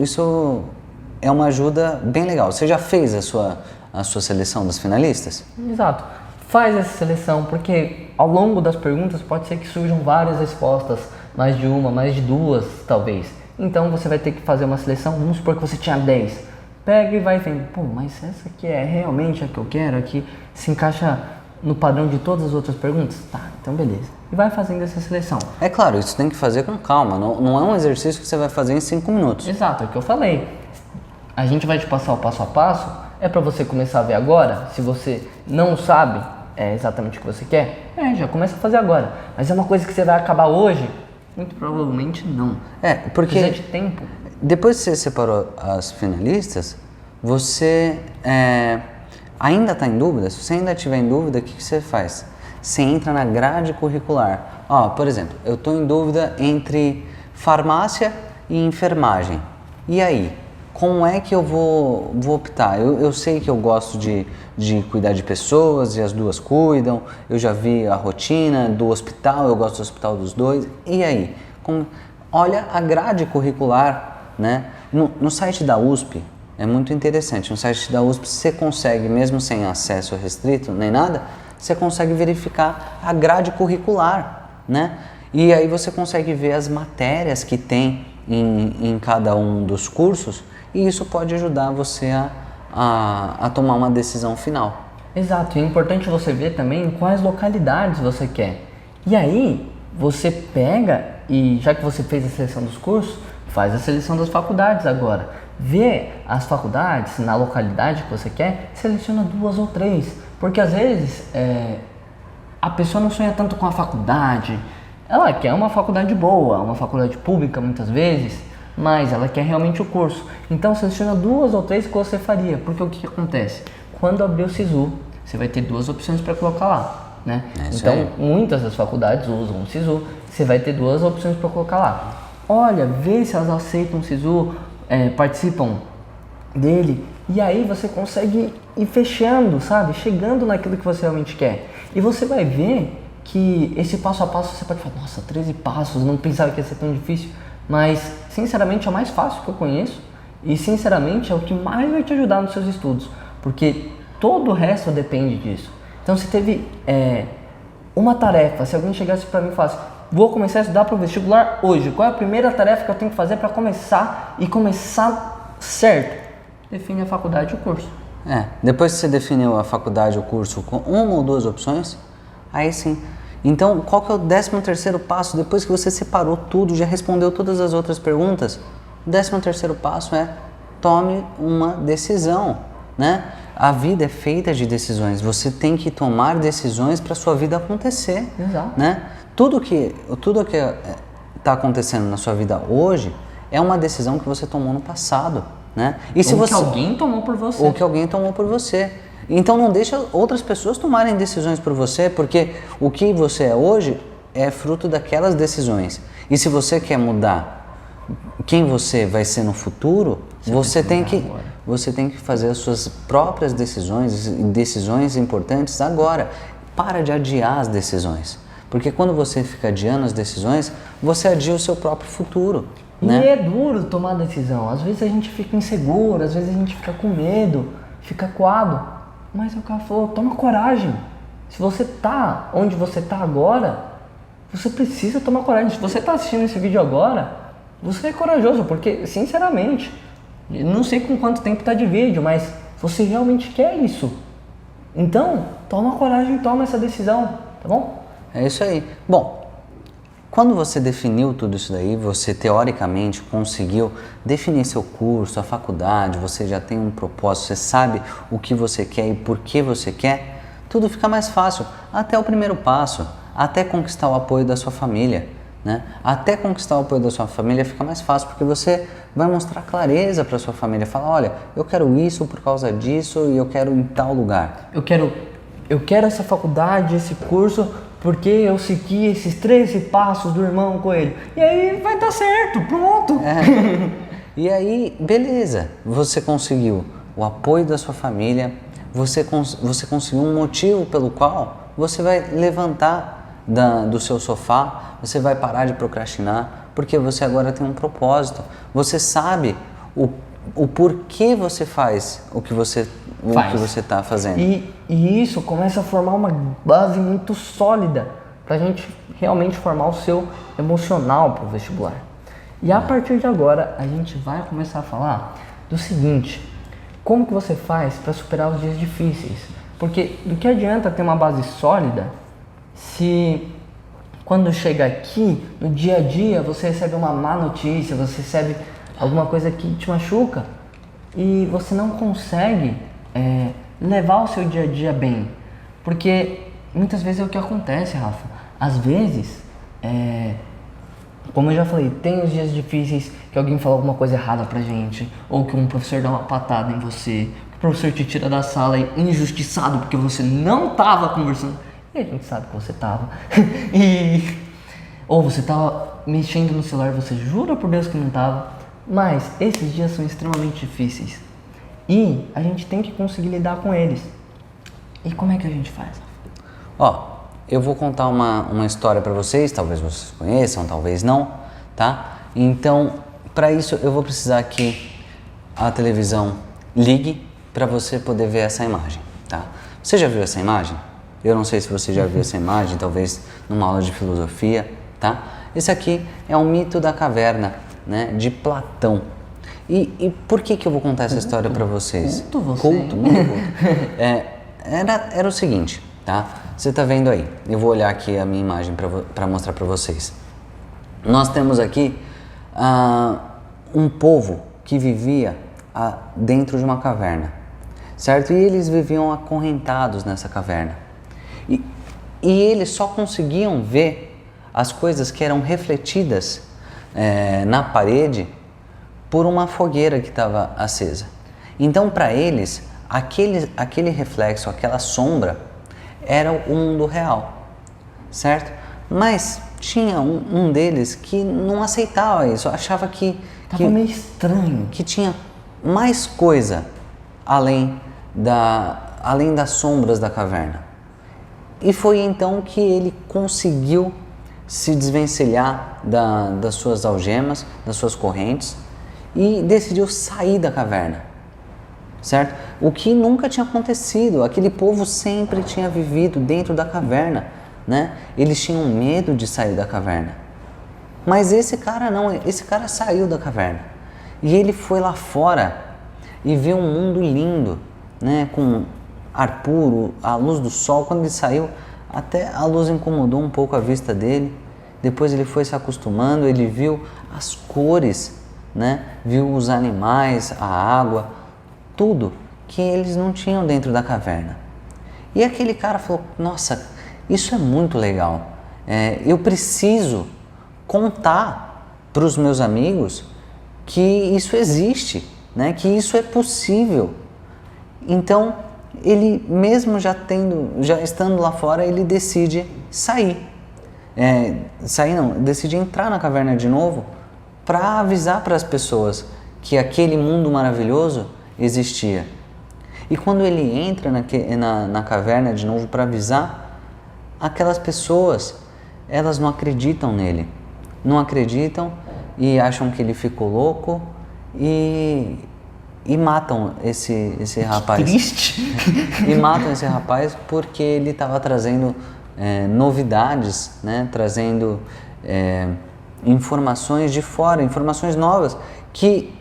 é uma ajuda bem legal. Você já fez a sua seleção das finalistas? Exato. faz essa seleção, porque ao longo das perguntas pode ser que surjam várias respostas, mais de uma, mais de duas, talvez. Então você vai ter que fazer uma seleção, vamos supor que você tinha 10. Pega e vai vendo, pô, mas essa aqui é realmente a que eu quero, aqui se encaixa no padrão de todas as outras perguntas? Tá, então beleza. E vai fazendo essa seleção. É claro, isso tem que fazer com calma, não é um exercício que você vai fazer em 5 minutos. Exato, é o que eu falei. A gente vai te passar o passo a passo, é para você começar a ver agora. Se você não sabe exatamente o que você quer, já começa a fazer agora. Mas é uma coisa que você vai acabar hoje? Muito provavelmente não. Porque precisa de tempo. Depois que você separou as finalistas, você ainda está em dúvida? Se você ainda estiver em dúvida, o que você faz? Você entra na grade curricular. Por exemplo, eu estou em dúvida entre farmácia e enfermagem. E aí? Como é que eu vou optar? Eu sei que eu gosto de cuidar de pessoas e as duas cuidam. Eu já vi a rotina do hospital, eu gosto do hospital dos dois. E aí? Olha a grade curricular, né? No site da USP, é muito interessante. No site da USP você consegue, mesmo sem acesso restrito nem nada, você consegue verificar a grade curricular, né? E aí você consegue ver as matérias que tem em cada um dos cursos. E isso pode ajudar você a tomar uma decisão final. Exato, e é importante você ver também em quais localidades você quer. E aí, você pega e, já que você fez a seleção dos cursos, faz a seleção das faculdades agora. Vê as faculdades na localidade que você quer, seleciona 2 ou 3. Porque às vezes a pessoa não sonha tanto com a faculdade. Ela quer uma faculdade boa, uma faculdade pública muitas vezes, mas ela quer realmente o curso. Então seleciona 2 ou 3 que você faria, porque o que acontece? Quando abrir o SISU, você vai ter 2 opções para colocar lá, né? Então muitas das faculdades usam o SISU, você vai ter 2 opções para colocar lá. Olha, vê se elas aceitam o SISU, participam dele, e aí você consegue ir fechando, sabe? Chegando naquilo que você realmente quer. E você vai ver que esse passo a passo você pode falar, nossa, 13 passos, não pensava que ia ser tão difícil. Mas, sinceramente, é o mais fácil que eu conheço e, sinceramente, é o que mais vai te ajudar nos seus estudos, porque todo o resto depende disso. Então, se teve uma tarefa, se alguém chegasse para mim e falasse, vou começar a estudar para o vestibular hoje, qual é a primeira tarefa que eu tenho que fazer para começar e começar certo? Define a faculdade e o curso. Depois que você definiu a faculdade e o curso com 1 ou 2 opções, aí sim. Então, qual que é o 13º passo? Depois que você separou tudo, já respondeu todas as outras perguntas, o 13º passo é tome uma decisão, né? A vida é feita de decisões, você tem que tomar decisões para a sua vida acontecer. Exato. Né? Tudo que está acontecendo na sua vida hoje é uma decisão que você tomou no passado. Né? E se que alguém tomou por você. Ou que alguém tomou por você. Então não deixa outras pessoas tomarem decisões por você, porque o que você é hoje é fruto daquelas decisões. E se você quer mudar quem você vai ser no futuro, você tem que fazer as suas próprias decisões importantes agora. Para de adiar as decisões. Porque quando você fica adiando as decisões, você adia o seu próprio futuro. E é duro tomar decisão. Às vezes a gente fica inseguro, às vezes a gente fica com medo, fica coado. Mas o cara falou, toma coragem. Se você tá onde você tá agora, você precisa tomar coragem. Se você tá assistindo esse vídeo agora, você é corajoso, porque, sinceramente, não sei com quanto tempo tá de vídeo, mas você realmente quer isso. Então, toma coragem, toma essa decisão, tá bom? É isso aí. Bom, quando você definiu tudo isso daí, você teoricamente conseguiu definir seu curso, a faculdade, você já tem um propósito, você sabe o que você quer e por que você quer, tudo fica mais fácil. Até o primeiro passo, até conquistar o apoio da sua família. Né? Até conquistar o apoio da sua família fica mais fácil, porque você vai mostrar clareza para sua família. Falar, olha, eu quero isso por causa disso e eu quero em tal lugar. Eu quero essa faculdade, esse curso, porque eu segui esses 13 passos do irmão Coelho. E aí vai dar certo, pronto. E aí, beleza, você conseguiu o apoio da sua família, você conseguiu um motivo pelo qual você vai levantar do seu sofá, você vai parar de procrastinar, porque você agora tem um propósito. Você sabe o porquê você faz o que você o que você está fazendo. E isso começa a formar uma base muito sólida para a gente realmente formar o seu emocional para o vestibular. E a partir de agora, a gente vai começar a falar do seguinte: como que você faz para superar os dias difíceis? Porque do que adianta ter uma base sólida se quando chega aqui, no dia a dia, você recebe uma má notícia, você recebe alguma coisa que te machuca e você não consegue levar o seu dia a dia bem. Porque muitas vezes é o que acontece, Rafa. Às vezes, como eu já falei, tem os dias difíceis que alguém fala alguma coisa errada pra gente, ou que um professor dá uma patada em você, que o professor te tira da sala injustiçado porque você não tava conversando. E a gente sabe que você tava. Ou você tava mexendo no celular, você jura por Deus que não tava. Mas esses dias são extremamente difíceis. E a gente tem que conseguir lidar com eles. E como é que a gente faz? Ó, eu vou contar uma história para vocês, talvez vocês conheçam, talvez não, tá? Então, para isso eu vou precisar que a televisão ligue para você poder ver essa imagem, tá? Você já viu essa imagem? Eu não sei se você já viu essa imagem, talvez numa aula de filosofia, tá? Esse aqui é um mito da caverna, né, de Platão. E por que eu vou contar essa história para vocês? Culto você. Culto, muito culto. Era o seguinte, tá? Você tá vendo aí, eu vou olhar aqui a minha imagem para mostrar para vocês. Nós temos aqui um povo que vivia dentro de uma caverna, certo? E eles viviam acorrentados nessa caverna. E eles só conseguiam ver as coisas que eram refletidas na parede por uma fogueira que estava acesa. Então, para eles, aquele reflexo, aquela sombra, era o mundo real, certo? Mas tinha um deles que não aceitava isso, achava que Tava meio estranho. Que tinha mais coisa além das sombras da caverna. E foi então que ele conseguiu se desvencilhar das suas algemas, das suas correntes, e decidiu sair da caverna, certo? O que nunca tinha acontecido, aquele povo sempre tinha vivido dentro da caverna, né? Eles tinham medo de sair da caverna. Mas esse cara não, esse cara saiu da caverna. E ele foi lá fora e viu um mundo lindo, né? Com ar puro, a luz do sol. Quando ele saiu, até a luz incomodou um pouco a vista dele. Depois ele foi se acostumando, ele viu as cores, né? Viu os animais, a água, tudo que eles não tinham dentro da caverna. E aquele cara falou: nossa, isso é muito legal. Eu preciso contar para os meus amigos que isso existe, né? Que isso é possível. Então, ele mesmo já estando lá fora, ele decide sair. Decide entrar na caverna de novo para avisar para as pessoas que aquele mundo maravilhoso existia. E quando ele entra na caverna de novo para avisar, aquelas pessoas, elas não acreditam nele. Não acreditam e acham que ele ficou louco e matam esse rapaz. Que triste! E matam esse rapaz porque ele estava trazendo novidades, né? Trazendo informações de fora, informações novas que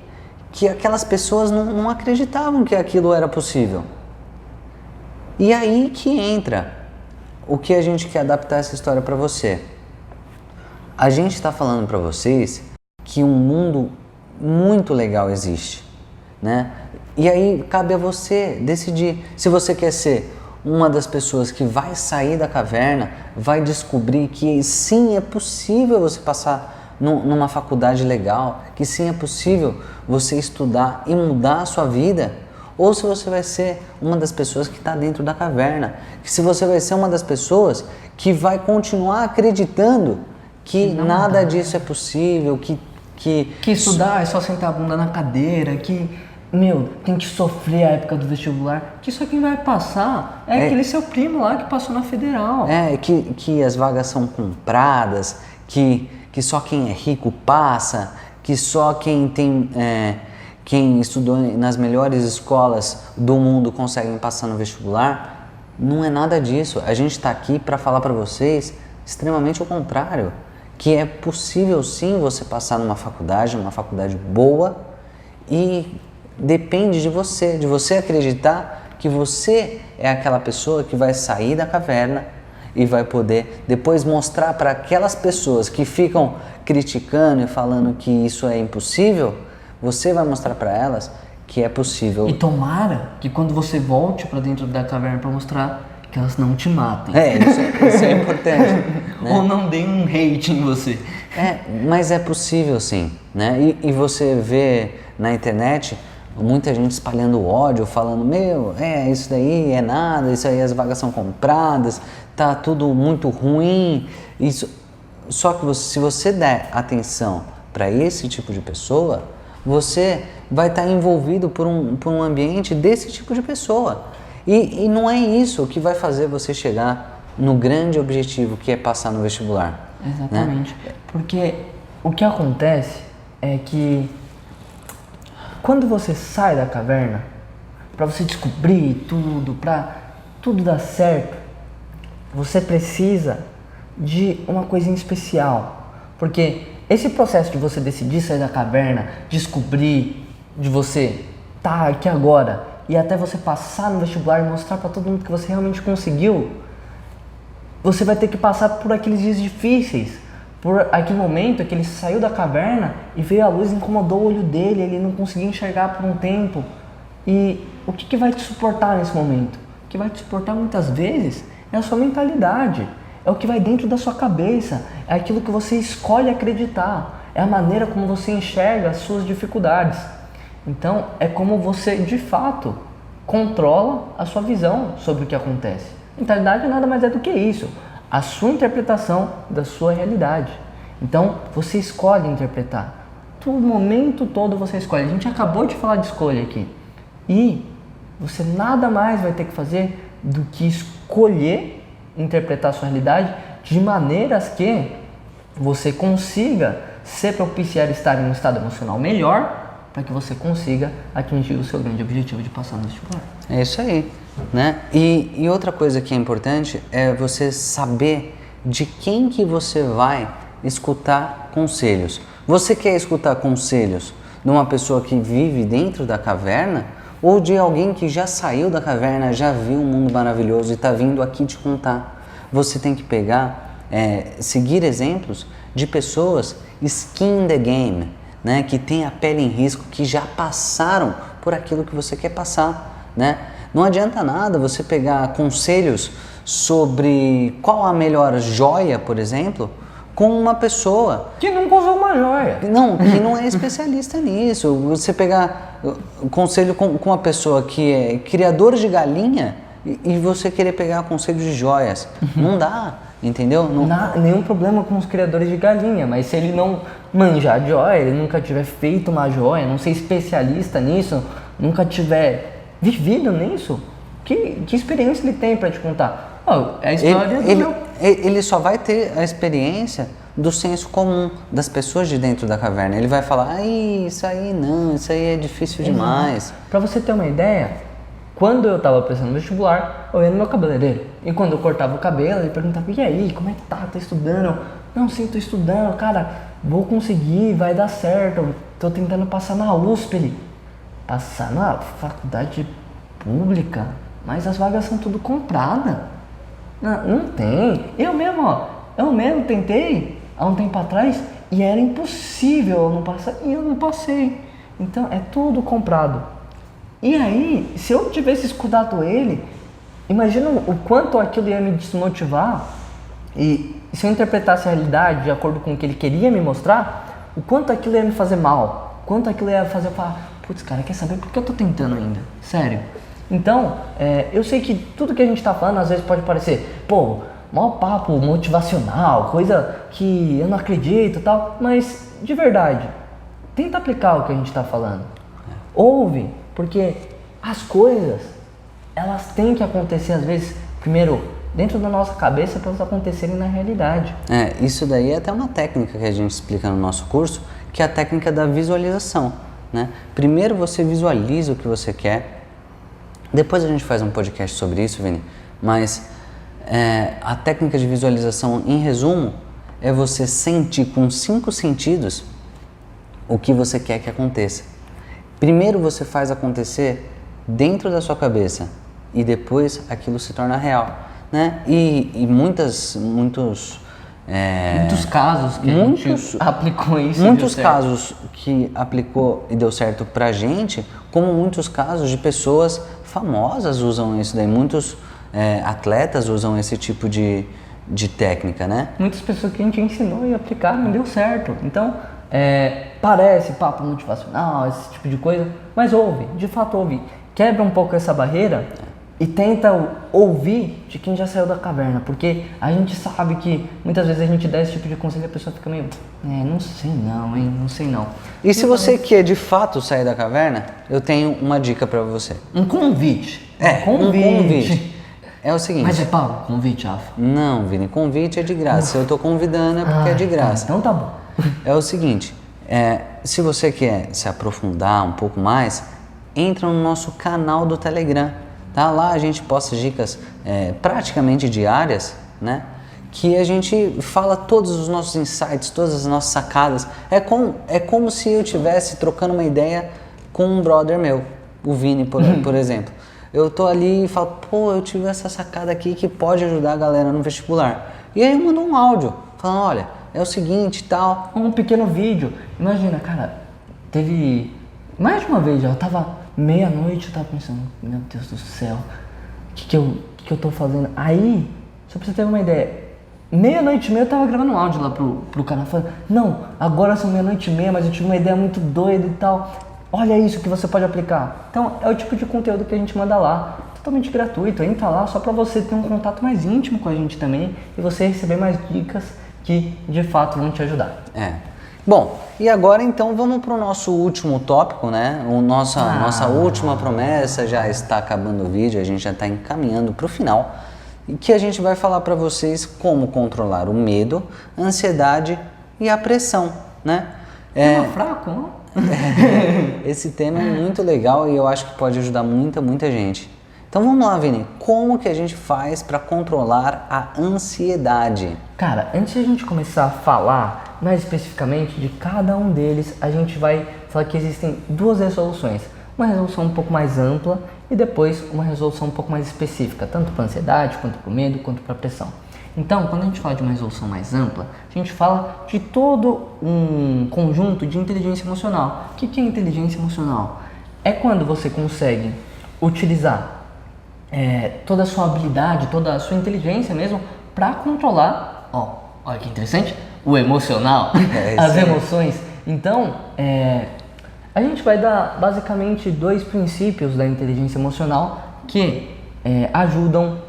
aquelas pessoas não acreditavam que aquilo era possível. E aí que entra o que a gente quer adaptar essa história para você. A gente está falando para vocês que um mundo muito legal existe, né? E aí cabe a você decidir se você quer ser uma das pessoas que vai sair da caverna, vai descobrir que sim, é possível você passar numa faculdade legal, que sim, é possível você estudar e mudar a sua vida, ou se você vai ser uma das pessoas que está dentro da caverna, que se você vai ser uma das pessoas que vai continuar acreditando que nada disso é possível, que estudar é só sentar a bunda na cadeira, que, tem que sofrer a época do vestibular, que só quem vai passar é aquele seu primo lá que passou na federal. Que as vagas são compradas, que só quem é rico passa, que só quem tem quem estudou nas melhores escolas do mundo conseguem passar no vestibular. Não é nada disso. A gente está aqui para falar para vocês extremamente o contrário, que é possível sim você passar numa faculdade boa, e depende de você acreditar que você é aquela pessoa que vai sair da caverna e vai poder depois mostrar para aquelas pessoas que ficam criticando e falando que isso é impossível. Você vai mostrar para elas que é possível. E tomara que quando você volte para dentro da caverna para mostrar, que elas não te matem. Isso é importante. Né? Ou não deem um hate em você. Mas é possível sim, né? E você vê na internet muita gente espalhando ódio, falando, isso daí é nada, isso aí as vagas são compradas, tá tudo muito ruim. Só que se você der atenção para esse tipo de pessoa, você vai estar envolvido por um ambiente desse tipo de pessoa. E não é isso que vai fazer você chegar no grande objetivo, que é passar no vestibular. Exatamente. Né? Porque o que acontece é que quando você sai da caverna, para você descobrir tudo, para tudo dar certo, você precisa de uma coisinha especial. Porque esse processo de você decidir sair da caverna, descobrir, de você estar aqui agora e até você passar no vestibular e mostrar para todo mundo que você realmente conseguiu, você vai ter que passar por aqueles dias difíceis, por aquele momento que ele saiu da caverna e veio a luz, incomodou o olho dele, ele não conseguia enxergar por um tempo. E o que vai te suportar nesse momento? O que vai te suportar muitas vezes é a sua mentalidade, é o que vai dentro da sua cabeça, é aquilo que você escolhe acreditar, é a maneira como você enxerga as suas dificuldades. Então, é como você, de fato, controla a sua visão sobre o que acontece. Mentalidade nada mais é do que isso, a sua interpretação da sua realidade. Então, você escolhe interpretar. O momento todo você escolhe. A gente acabou de falar de escolha aqui. E você nada mais vai ter que fazer do que escolher interpretar a sua realidade de maneiras que você consiga se propiciar estar em um estado emocional melhor, para que você consiga atingir o seu grande objetivo de passar no vestibular. É isso aí, né? E outra coisa que é importante é você saber de quem que você vai escutar conselhos. Você quer escutar conselhos de uma pessoa que vive dentro da caverna ou de alguém que já saiu da caverna, já viu um mundo maravilhoso e está vindo aqui te contar? Você tem que pegar, seguir exemplos de pessoas skin in the game, né, que tem a pele em risco, que já passaram por aquilo que você quer passar, né? Não adianta nada você pegar conselhos sobre qual a melhor joia, por exemplo, com uma pessoa que nunca usou uma joia. Que não é especialista nisso. Você pegar conselho com uma pessoa que é criador de galinha e você querer pegar conselho de joias. Não dá. Entendeu? Não há nenhum problema com os criadores de galinha, mas se ele não manjar de joia, ele nunca tiver feito uma joia, não ser especialista nisso, nunca tiver vivido nisso, que experiência ele tem para te contar? É a história ele só vai ter a experiência do senso comum das pessoas de dentro da caverna. Ele vai falar, isso aí é difícil demais. Para você ter uma ideia, quando eu estava prestando vestibular, eu ia no meu cabeleireiro. E quando eu cortava o cabelo, ele perguntava, e aí, como é que tá? Tá estudando? Não, sim, tô estudando, cara, vou conseguir, vai dar certo. Tô tentando passar na USP. Ele, passar na faculdade pública? Mas as vagas são tudo compradas. Não tem. Eu mesmo tentei há um tempo atrás e era impossível eu não passar. E eu não passei. Então, é tudo comprado. E aí, se eu tivesse escutado ele, imagina o quanto aquilo ia me desmotivar. E se eu interpretasse a realidade de acordo com o que ele queria me mostrar, o quanto aquilo ia me fazer mal, o quanto aquilo ia fazer eu falar, putz, cara, quer saber por que eu tô tentando ainda? Sério. Então, eu sei que tudo que a gente tá falando às vezes pode parecer, maior papo motivacional, coisa que eu não acredito e tal, mas de verdade, tenta aplicar o que a gente tá falando. Ouve. Porque as coisas, elas têm que acontecer às vezes, primeiro, dentro da nossa cabeça para elas acontecerem na realidade. Isso daí é até uma técnica que a gente explica no nosso curso, que é a técnica da visualização. né? Primeiro você visualiza o que você quer, depois a gente faz um podcast sobre isso, Vini, mas a técnica de visualização, em resumo, é você sentir com 5 sentidos o que você quer que aconteça. Primeiro você faz acontecer dentro da sua cabeça e depois aquilo se torna real, né? E muitos casos que a gente aplicou isso. Muitos casos que aplicou e deu certo pra gente, como muitos casos de pessoas famosas usam isso daí. Muitos atletas usam esse tipo de técnica, né? Muitas pessoas que a gente ensinou e aplicaram não deu certo. Então, parece papo motivacional, esse tipo de coisa, mas ouve, de fato ouve. Quebra um pouco essa barreira e tenta ouvir de quem já saiu da caverna, porque a gente sabe que muitas vezes a gente dá esse tipo de conselho e a pessoa fica meio, não sei não, hein, não sei não. E se você quer de fato sair da caverna, eu tenho uma dica pra você. Um convite. Um convite. É o seguinte... Mas é pago? Convite, Rafa? Não, Vini, convite é de graça. Se eu tô convidando é porque é de graça. Então tá bom. É o seguinte, se você quer se aprofundar um pouco mais, entra no nosso canal do Telegram. Tá? Lá a gente posta dicas praticamente diárias, né? Que a gente fala todos os nossos insights, todas as nossas sacadas. É como se eu estivesse trocando uma ideia com um brother meu, o Vini, por exemplo. Eu tô ali e falo, pô, eu tive essa sacada aqui que pode ajudar a galera no vestibular. E aí eu mando um áudio, falando, olha, é o seguinte e tal. Um pequeno vídeo. Imagina, cara, teve mais de uma vez já, eu tava meia-noite, eu tava pensando, meu Deus do céu, o que eu tô fazendo? Aí, só pra você ter uma ideia, meia-noite e meia eu tava gravando um áudio lá pro canal, falando, não, agora são meia-noite e meia, mas eu tive uma ideia muito doida e tal. Olha isso que você pode aplicar. Então, é o tipo de conteúdo que a gente manda lá, totalmente gratuito. Entra lá só para você ter um contato mais íntimo com a gente também e você receber mais dicas que, de fato, vão te ajudar. Bom, e agora então vamos para o nosso último tópico, né? Nossa última promessa, já está acabando o vídeo, a gente já está encaminhando para o final, e que a gente vai falar para vocês como controlar o medo, a ansiedade e a pressão, né? Fraco, não? Esse tema é muito legal e eu acho que pode ajudar muita gente. Então vamos lá, Vini, como que a gente faz para controlar a ansiedade? Cara, antes de a gente começar a falar mais especificamente de cada um deles, a gente vai falar que existem 2 resoluções. Uma resolução um pouco mais ampla e depois uma resolução um pouco mais específica, tanto para a ansiedade, quanto para o medo, quanto para a pressão. Então, quando a gente fala de uma resolução mais ampla, a gente fala de todo um conjunto de inteligência emocional. O que é inteligência emocional? É quando você consegue utilizar toda a sua habilidade, toda a sua inteligência mesmo, para controlar, olha que interessante, o emocional, as emoções. Então, a gente vai dar basicamente 2 princípios da inteligência emocional que ajudam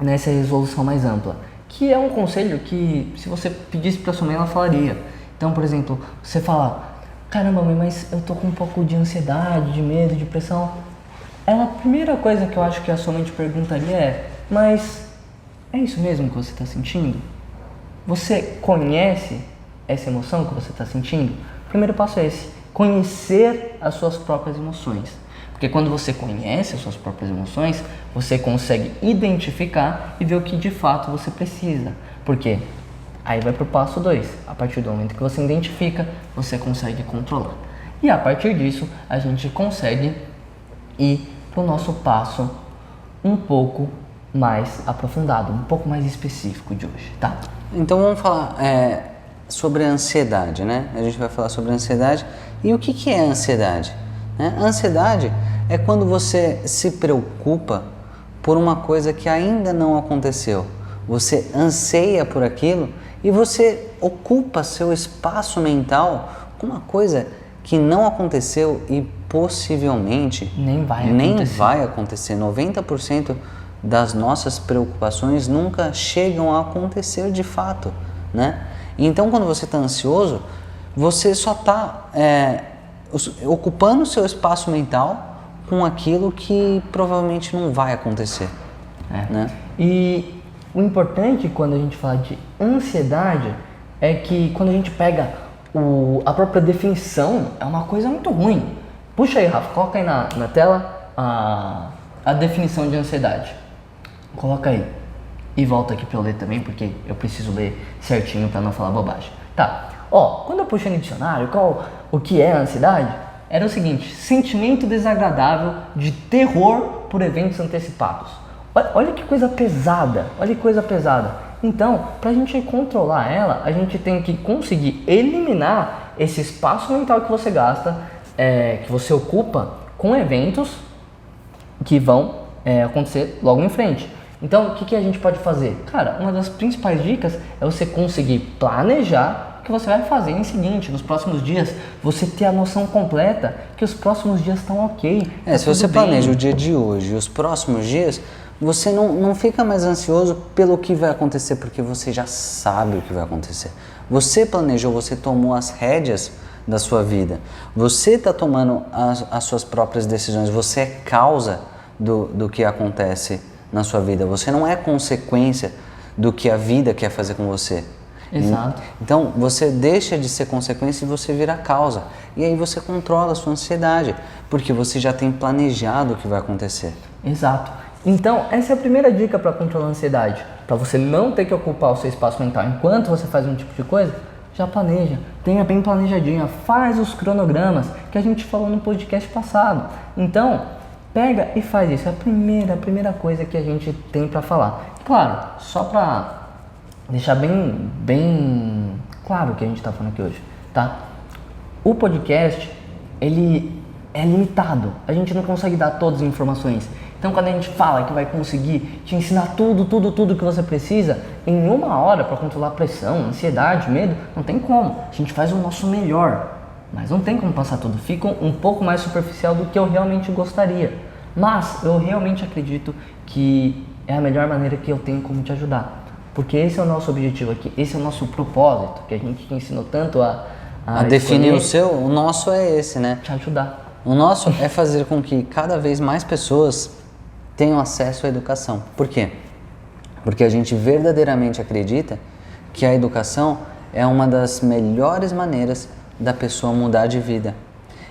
nessa resolução mais ampla. Que é um conselho que, se você pedisse para sua mãe, ela falaria. Então, por exemplo, você fala, caramba mãe, mas eu tô com um pouco de ansiedade, de medo, de pressão. A primeira coisa que eu acho que a sua mãe te perguntaria mas é isso mesmo que você está sentindo? Você conhece essa emoção que você está sentindo? O primeiro passo é esse, conhecer as suas próprias emoções. Porque quando você conhece as suas próprias emoções, você consegue identificar e ver o que de fato você precisa. Porque aí vai para o passo 2. A partir do momento que você identifica, você consegue controlar. E a partir disso, a gente consegue ir para o nosso passo um pouco mais aprofundado, um pouco mais específico de hoje, tá? Então vamos falar sobre a ansiedade, né? A gente vai falar sobre a ansiedade. E o que é a ansiedade? A ansiedade é quando você se preocupa por uma coisa que ainda não aconteceu. Você anseia por aquilo e você ocupa seu espaço mental com uma coisa que não aconteceu e possivelmente nem vai acontecer. 90% das nossas preocupações nunca chegam a acontecer de fato, né? Então, quando você está ansioso, você só está ocupando o seu espaço mental com aquilo que provavelmente não vai acontecer. Né? E o importante quando a gente fala de ansiedade é que quando a gente pega a própria definição é uma coisa muito ruim. Puxa aí, Rafa, coloca aí na tela a definição de ansiedade. Coloca aí. E volta aqui para eu ler também, porque eu preciso ler certinho para não falar bobagem. Tá, ó, quando eu puxei no dicionário, o que é a ansiedade? Era o seguinte: sentimento desagradável de terror por eventos antecipados. Olha que coisa pesada, olha que coisa pesada. Então, para a gente controlar ela, a gente tem que conseguir eliminar esse espaço mental que você gasta, que você ocupa com eventos que vão acontecer logo em frente. Então, o que a gente pode fazer? Cara, uma das principais dicas é você conseguir planejar o que você vai fazer em seguinte, nos próximos dias, você ter a noção completa que os próximos dias estão ok. Se você planeja o dia de hoje e os próximos dias, você não fica mais ansioso pelo que vai acontecer, porque você já sabe o que vai acontecer. Você planejou, você tomou as rédeas da sua vida. Você está tomando as suas próprias decisões, você é causa do que acontece na sua vida. Você não é consequência do que a vida quer fazer com você. Exato. Então, você deixa de ser consequência e você vira causa. E aí você controla a sua ansiedade, porque você já tem planejado o que vai acontecer. Exato. Então, essa é a primeira dica para controlar a ansiedade. Para você não ter que ocupar o seu espaço mental enquanto você faz um tipo de coisa, já planeja, tenha bem planejadinha, faz os cronogramas que a gente falou no podcast passado. Então, pega e faz isso. É a primeira coisa que a gente tem para falar. Claro, só para deixar bem claro o que a gente está falando aqui hoje, tá? O podcast, ele é limitado. A gente não consegue dar todas as informações. Então, quando a gente fala que vai conseguir te ensinar tudo que você precisa em 1 hora para controlar pressão, ansiedade, medo, não tem como. A gente faz o nosso melhor, mas não tem como passar tudo. Fica um pouco mais superficial do que eu realmente gostaria. Mas eu realmente acredito que é a melhor maneira que eu tenho como te ajudar. Porque esse é o nosso objetivo aqui, esse é o nosso propósito, que a gente te ensinou tanto a definir o nosso é esse, né? Te ajudar. O nosso é fazer com que cada vez mais pessoas tenham acesso à educação. Por quê? Porque a gente verdadeiramente acredita que a educação é uma das melhores maneiras da pessoa mudar de vida.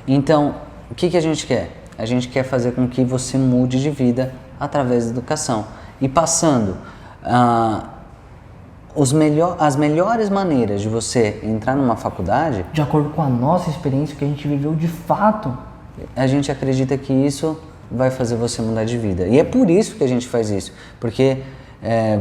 Então, o que a gente quer? A gente quer fazer com que você mude de vida através da educação. E passando as melhores maneiras de você entrar numa faculdade, de acordo com a nossa experiência, que a gente viveu de fato, a gente acredita que isso vai fazer você mudar de vida. E é por isso que a gente faz isso. Porque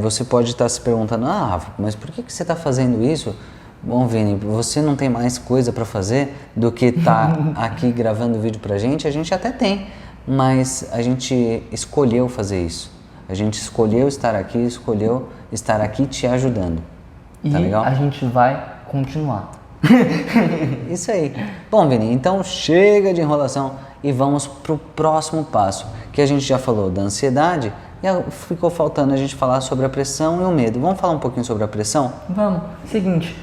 você pode estar se perguntando, Rafa, mas por que você está fazendo isso? Bom, Vini, você não tem mais coisa para fazer do que estar aqui gravando vídeo pra gente? A gente até tem, mas a gente escolheu fazer isso. A gente escolheu estar aqui te ajudando. Tá legal? A gente vai continuar. Isso aí. Bom, Vini, então chega de enrolação e vamos pro próximo passo, que a gente já falou da ansiedade e ficou faltando a gente falar sobre a pressão e o medo. Vamos falar um pouquinho sobre a pressão? Vamos. Seguinte,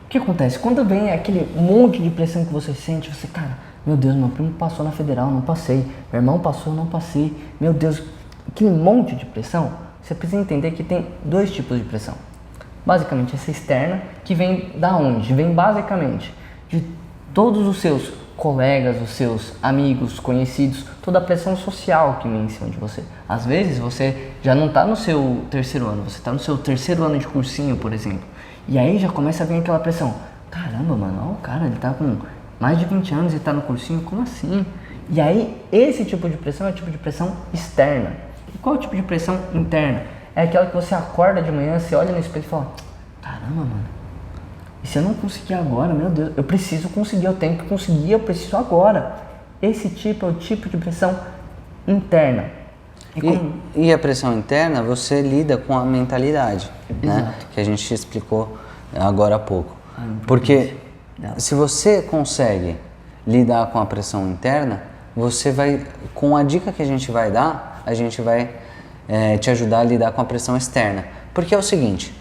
o que acontece? Quando vem aquele monte de pressão que você sente, você, cara, meu Deus, meu primo passou na federal, não passei. Meu irmão passou, não passei. Meu Deus, aquele monte de pressão, você precisa entender que tem 2 tipos de pressão. Basicamente, essa externa, que vem da onde? Vem basicamente de todos os seus colegas, os seus amigos, conhecidos, toda a pressão social que vem em cima de você. Às vezes, você já não está no seu 3º ano, você está no seu 3º ano de cursinho, por exemplo. E aí já começa a vir aquela pressão. Caramba, mano, ó, o cara, ele tá com mais de 20 anos e tá no cursinho, como assim? E aí, esse tipo de pressão é o tipo de pressão externa. E qual é o tipo de pressão interna? É aquela que você acorda de manhã, você olha no espelho e fala, caramba, mano, e se eu não conseguir agora, meu Deus, eu preciso conseguir, eu tenho que conseguir, eu preciso agora. Esse tipo é o tipo de pressão interna. E a pressão interna, você lida com a mentalidade, né? Exato. Que a gente explicou agora há pouco. Porque se você consegue lidar com a pressão interna, você vai, com a dica que a gente vai dar, a gente vai te ajudar a lidar com a pressão externa. Porque é o seguinte,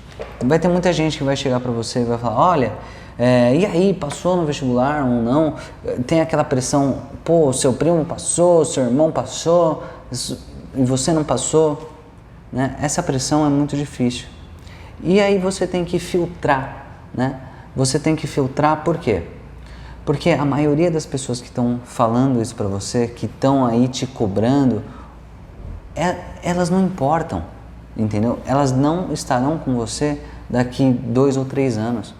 vai ter muita gente que vai chegar para você e vai falar, olha, e aí, passou no vestibular ou não? Tem aquela pressão, pô, seu primo passou, seu irmão passou, e você não passou, né? Essa pressão é muito difícil. E aí você tem que filtrar, né? você tem que filtrar. Por quê? Porque a maioria das pessoas que estão falando isso para você, que estão aí te cobrando, elas não importam, entendeu? Elas não estarão com você daqui 2 ou 3 anos,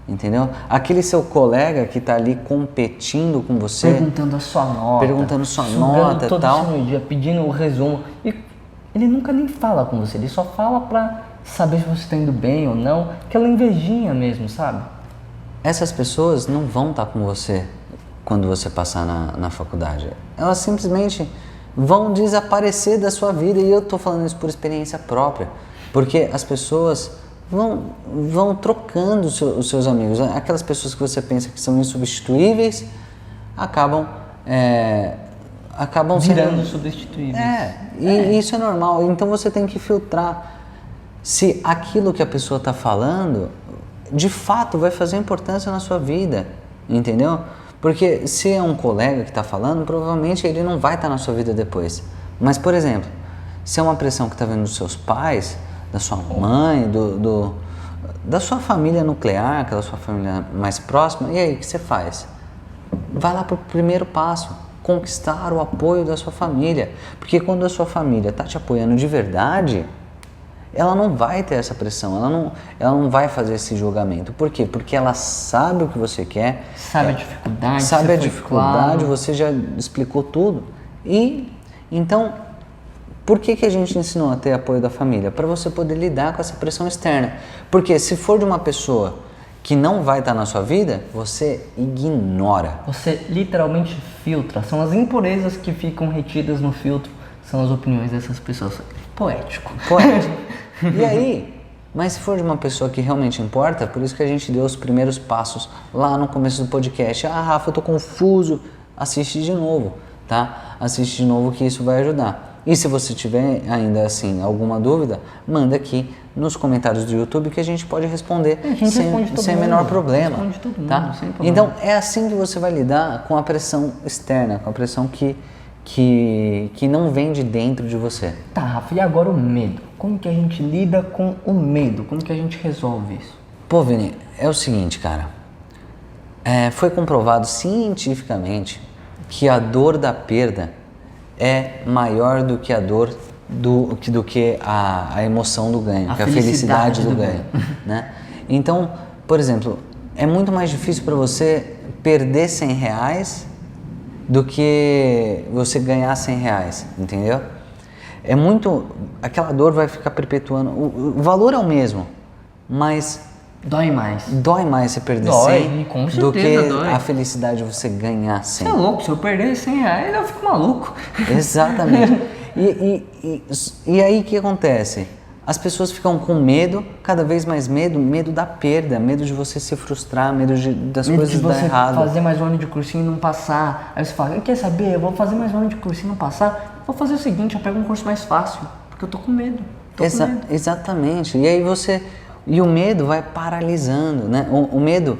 entendeu? Aquele seu colega que está ali competindo com você, perguntando a sua nota, e todo tal, seu dia, pedindo o resumo, e ele nunca nem fala com você, ele só fala pra saber se você está indo bem ou não, aquela invejinha mesmo, sabe? essas pessoas não vão estar com você quando você passar na faculdade. Elas simplesmente vão desaparecer da sua vida, e eu estou falando isso por experiência própria, porque as pessoas vão trocando os seus amigos. Aquelas pessoas que você pensa que são insubstituíveis acabam Virando sendo substituíveis. E isso é normal. Então você tem que filtrar se aquilo que a pessoa está falando de fato vai fazer importância na sua vida, entendeu? Porque se é um colega que está falando, provavelmente ele não vai estar na sua vida depois. Mas, por exemplo, se é uma pressão que está vindo dos seus pais, da sua mãe, da sua família nuclear, aquela sua família mais próxima, e aí, o que você faz? Vai lá para o primeiro passo, conquistar o apoio da sua família. Porque quando a sua família está te apoiando de verdade, ela não vai ter essa pressão, ela não vai fazer esse julgamento. Por quê? Porque ela sabe o que você quer. Sabe a dificuldade. Sabe a dificuldade, você já explicou tudo. E, então, por que a gente ensinou a ter apoio da família? Para você poder lidar com essa pressão externa. Porque se for de uma pessoa que não vai estar na sua vida, você ignora. Você literalmente filtra. São as impurezas que ficam retidas no filtro, são as opiniões dessas pessoas. Poético. E aí, mas se for de uma pessoa que realmente importa, por isso que a gente deu os primeiros passos lá no começo do podcast. Ah, Rafa, eu tô confuso. Assiste de novo, tá? Assiste de novo que isso vai ajudar. E se você tiver ainda assim alguma dúvida, manda aqui nos comentários do YouTube que a gente pode responder sem menor problema. Responde todo mundo, tá? sem problema. Então é assim que você vai lidar com a pressão externa, com a pressão que não vem de dentro de você. Tá, Rafa, e agora o medo? Como que a gente lida com o medo? Como que a gente resolve isso? Pô, Vini, é o seguinte, cara. Foi comprovado cientificamente que a dor da perda é maior do que a dor do que a emoção do ganho, que a felicidade do ganho, né? Então, por exemplo, é muito mais difícil para você perder R$100 do que você ganhar R$100, entendeu? Aquela dor vai ficar perpetuando, o valor é o mesmo, mas dói mais você perder 100 com do que certeza dói. a felicidade de você ganhar 100. Você é louco, se eu perder R$100 eu fico maluco. Exatamente. E aí o que acontece? As pessoas ficam com medo, cada vez mais medo da perda, medo de você se frustrar, das coisas dar errado. Fazer mais um ano de cursinho e não passar. Aí você fala, quer saber, eu vou fazer mais um ano de cursinho e não passar, vou fazer o seguinte, eu pego um curso mais fácil, porque eu tô com medo. Exatamente. E aí o medo vai paralisando, né? O medo.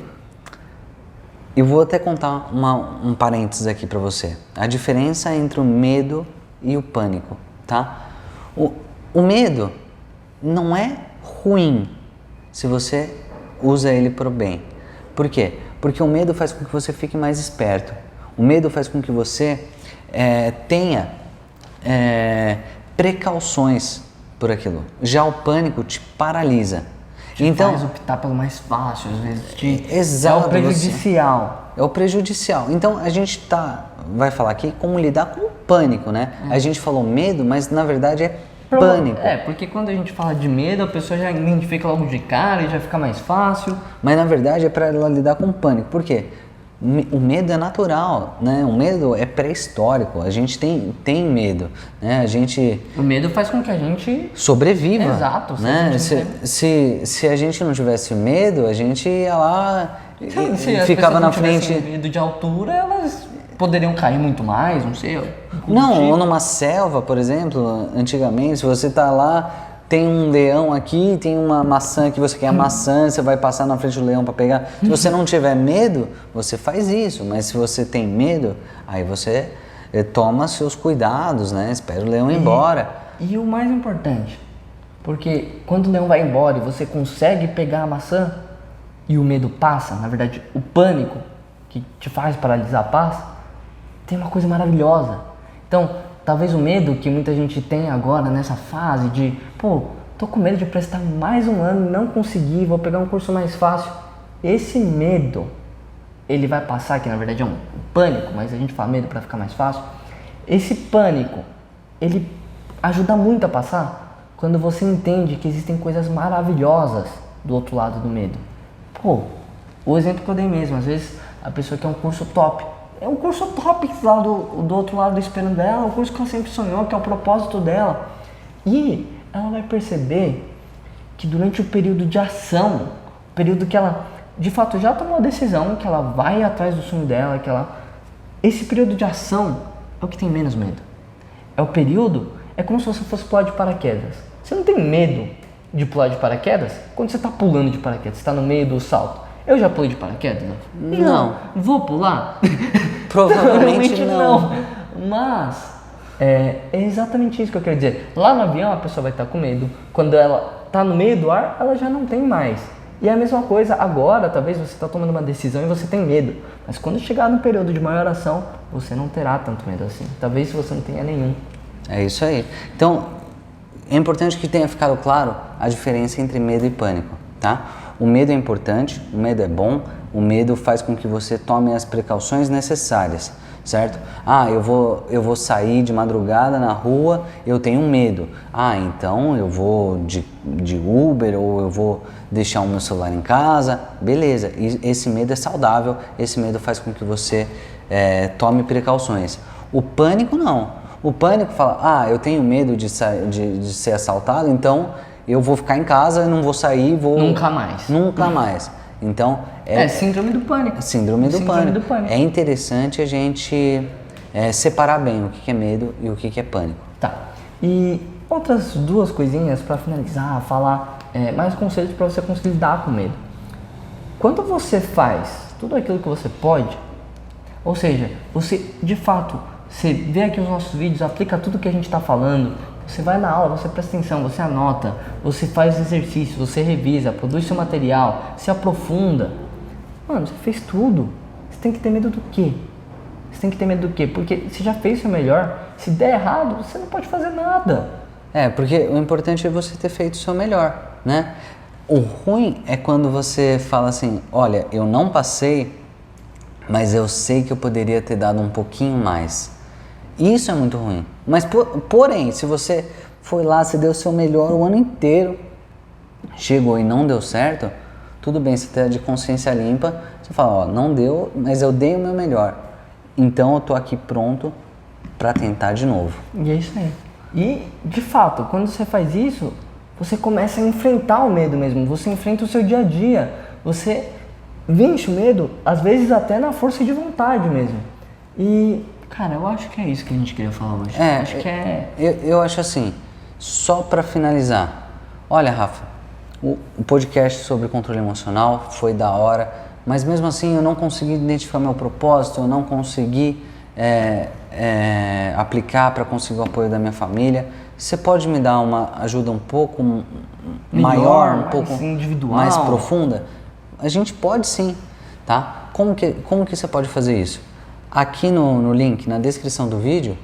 Eu vou até contar um parênteses aqui pra você. A diferença entre o medo e o pânico, tá? O medo não é ruim se você usa ele pro bem. Por quê? Porque o medo faz com que você fique mais esperto. O medo faz com que você tenha precauções por aquilo. Já o pânico te paralisa. Então, faz optar pelo mais fácil, às vezes. Exato, é o prejudicial. É o prejudicial. Então, a gente vai falar aqui como lidar com o pânico, né? A gente falou medo, mas na verdade é pânico. Porque quando a gente fala de medo, a pessoa já identifica logo de cara e já fica mais fácil. Mas na verdade é para ela lidar com o pânico. Por quê? O medo é natural, né? O medo é pré-histórico. A gente tem medo, né? O medo faz com que a gente sobreviva. Exato. Né? Se a gente não tivesse medo, a gente ia lá e ficava na frente. Se medo de altura, elas poderiam cair muito mais, não sei. Ou numa selva, por exemplo, antigamente, se você tá lá, tem um leão aqui, tem uma maçã que você quer a maçã, você vai passar na frente do leão para pegar. Se você não tiver medo, você faz isso, mas se você tem medo, aí você toma seus cuidados, né? Espera o leão ir embora. E o mais importante, porque quando o leão vai embora e você consegue pegar a maçã, e o medo passa, na verdade, o pânico que te faz paralisar passa, tem uma coisa maravilhosa. Então, talvez o medo que muita gente tem agora nessa fase de, pô, tô com medo de prestar mais um ano, não conseguir, vou pegar um curso mais fácil. Esse medo, ele vai passar, que na verdade é um pânico, mas a gente fala medo para ficar mais fácil. Esse pânico, ele ajuda muito a passar quando você entende que existem coisas maravilhosas do outro lado do medo. Pô, o exemplo que eu dei mesmo, às vezes a pessoa quer um curso top. É um curso top lá do outro lado do espelho dela, é um curso que ela sempre sonhou, que é o propósito dela. E ela vai perceber que durante o período de ação, o período que ela de fato já tomou a decisão, que ela vai atrás do sonho dela, esse período de ação é o que tem menos medo. É o período, é como se você fosse pular de paraquedas. Você não tem medo de pular de paraquedas quando você está pulando de paraquedas, você está no meio do salto. Eu já pulei de paraquedas? Não. Vou pular? Provavelmente não. Mas é exatamente isso que eu quero dizer. Lá no avião a pessoa vai estar com medo. Quando ela está no meio do ar, ela já não tem mais. E é a mesma coisa agora, talvez você está tomando uma decisão e você tem medo. Mas quando chegar no período de maior ação, você não terá tanto medo assim. Talvez você não tenha nenhum. É isso aí. Então, é importante que tenha ficado claro a diferença entre medo e pânico, tá? O medo é importante, o medo é bom, o medo faz com que você tome as precauções necessárias, certo? Ah, eu vou sair de madrugada na rua, eu tenho medo. Ah, então eu vou de Uber ou eu vou deixar o meu celular em casa. Beleza, esse medo é saudável, esse medo faz com que você tome precauções. O pânico não. O pânico fala, eu tenho medo de ser assaltado, então eu vou ficar em casa, não vou sair, Nunca mais. Nunca mais. Então, síndrome do pânico. Síndrome do pânico. É interessante a gente separar bem o que é medo e o que é pânico. Tá. E outras duas coisinhas para finalizar, falar mais conselhos para você conseguir lidar com medo. Quando você faz tudo aquilo que você pode, ou seja, você de fato, você vê aqui os nossos vídeos, aplica tudo que a gente está falando, você vai na aula, você presta atenção, você anota, você faz exercício, você revisa, produz seu material, se aprofunda. Mano, você fez tudo. Você tem que ter medo do quê? Você tem que ter medo do quê? Porque você já fez o seu melhor. Se der errado, você não pode fazer nada. Porque o importante é você ter feito o seu melhor, né? O ruim é quando você fala assim, olha, eu não passei, mas eu sei que eu poderia ter dado um pouquinho mais. Isso é muito ruim. Mas, porém, se você foi lá, você deu o seu melhor o ano inteiro, chegou e não deu certo, tudo bem, você está de consciência limpa, você fala, não deu, mas eu dei o meu melhor. Então eu tô aqui pronto para tentar de novo. E é isso aí. E, de fato, quando você faz isso, você começa a enfrentar o medo mesmo, você enfrenta o seu dia a dia, você vence o medo, às vezes até na força de vontade mesmo. E, cara, eu acho que é isso que a gente queria falar hoje. Eu acho assim, só para finalizar, olha, Rafa, o podcast sobre controle emocional foi da hora, mas mesmo assim eu não consegui identificar meu propósito, eu não consegui aplicar para conseguir o apoio da minha família. Você pode me dar uma ajuda um pouco maior, um pouco individual, mais profunda? A gente pode sim, tá? Como que você pode fazer isso? Aqui no link, na descrição do vídeo,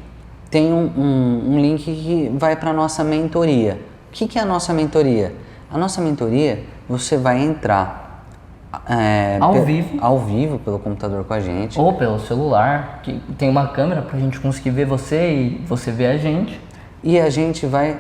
tem um link que vai para a nossa mentoria. O que é a nossa mentoria? A nossa mentoria, você vai entrar ao vivo pelo computador com a gente. Ou pelo celular, que tem uma câmera para a gente conseguir ver você e você ver a gente. E a gente vai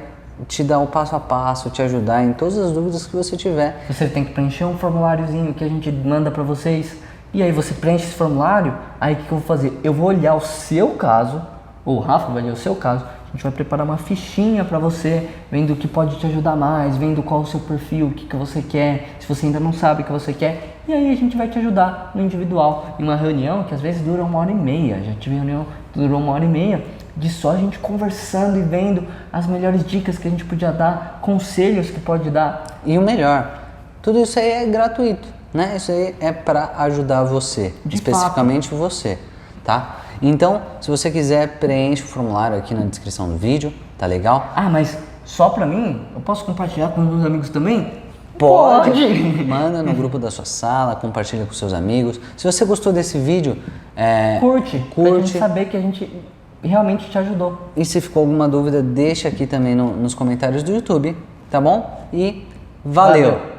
te dar o passo a passo, te ajudar em todas as dúvidas que você tiver. Você tem que preencher um formuláriozinho que a gente manda para vocês. E aí você preenche esse formulário, aí o que eu vou fazer? Eu vou olhar o seu caso, ou o Rafa vai olhar o seu caso, a gente vai preparar uma fichinha para você, vendo o que pode te ajudar mais, vendo qual é o seu perfil, o que você quer, se você ainda não sabe o que você quer, e aí a gente vai te ajudar no individual, em uma reunião que às vezes dura 1h30, já tive reunião que durou 1h30, de só a gente conversando e vendo as melhores dicas que a gente podia dar, conselhos que pode dar. E o melhor, tudo isso aí é gratuito, né? Isso aí é para ajudar você, especificamente você, tá? Então, se você quiser, preenche o formulário aqui na descrição do vídeo, tá legal? Mas só pra mim? Eu posso compartilhar com os meus amigos também? Pode. Manda no grupo da sua sala, compartilha com seus amigos. Se você gostou desse vídeo, Curte. Pra gente saber que a gente realmente te ajudou. E se ficou alguma dúvida, deixa aqui também nos comentários do YouTube, tá bom? E valeu.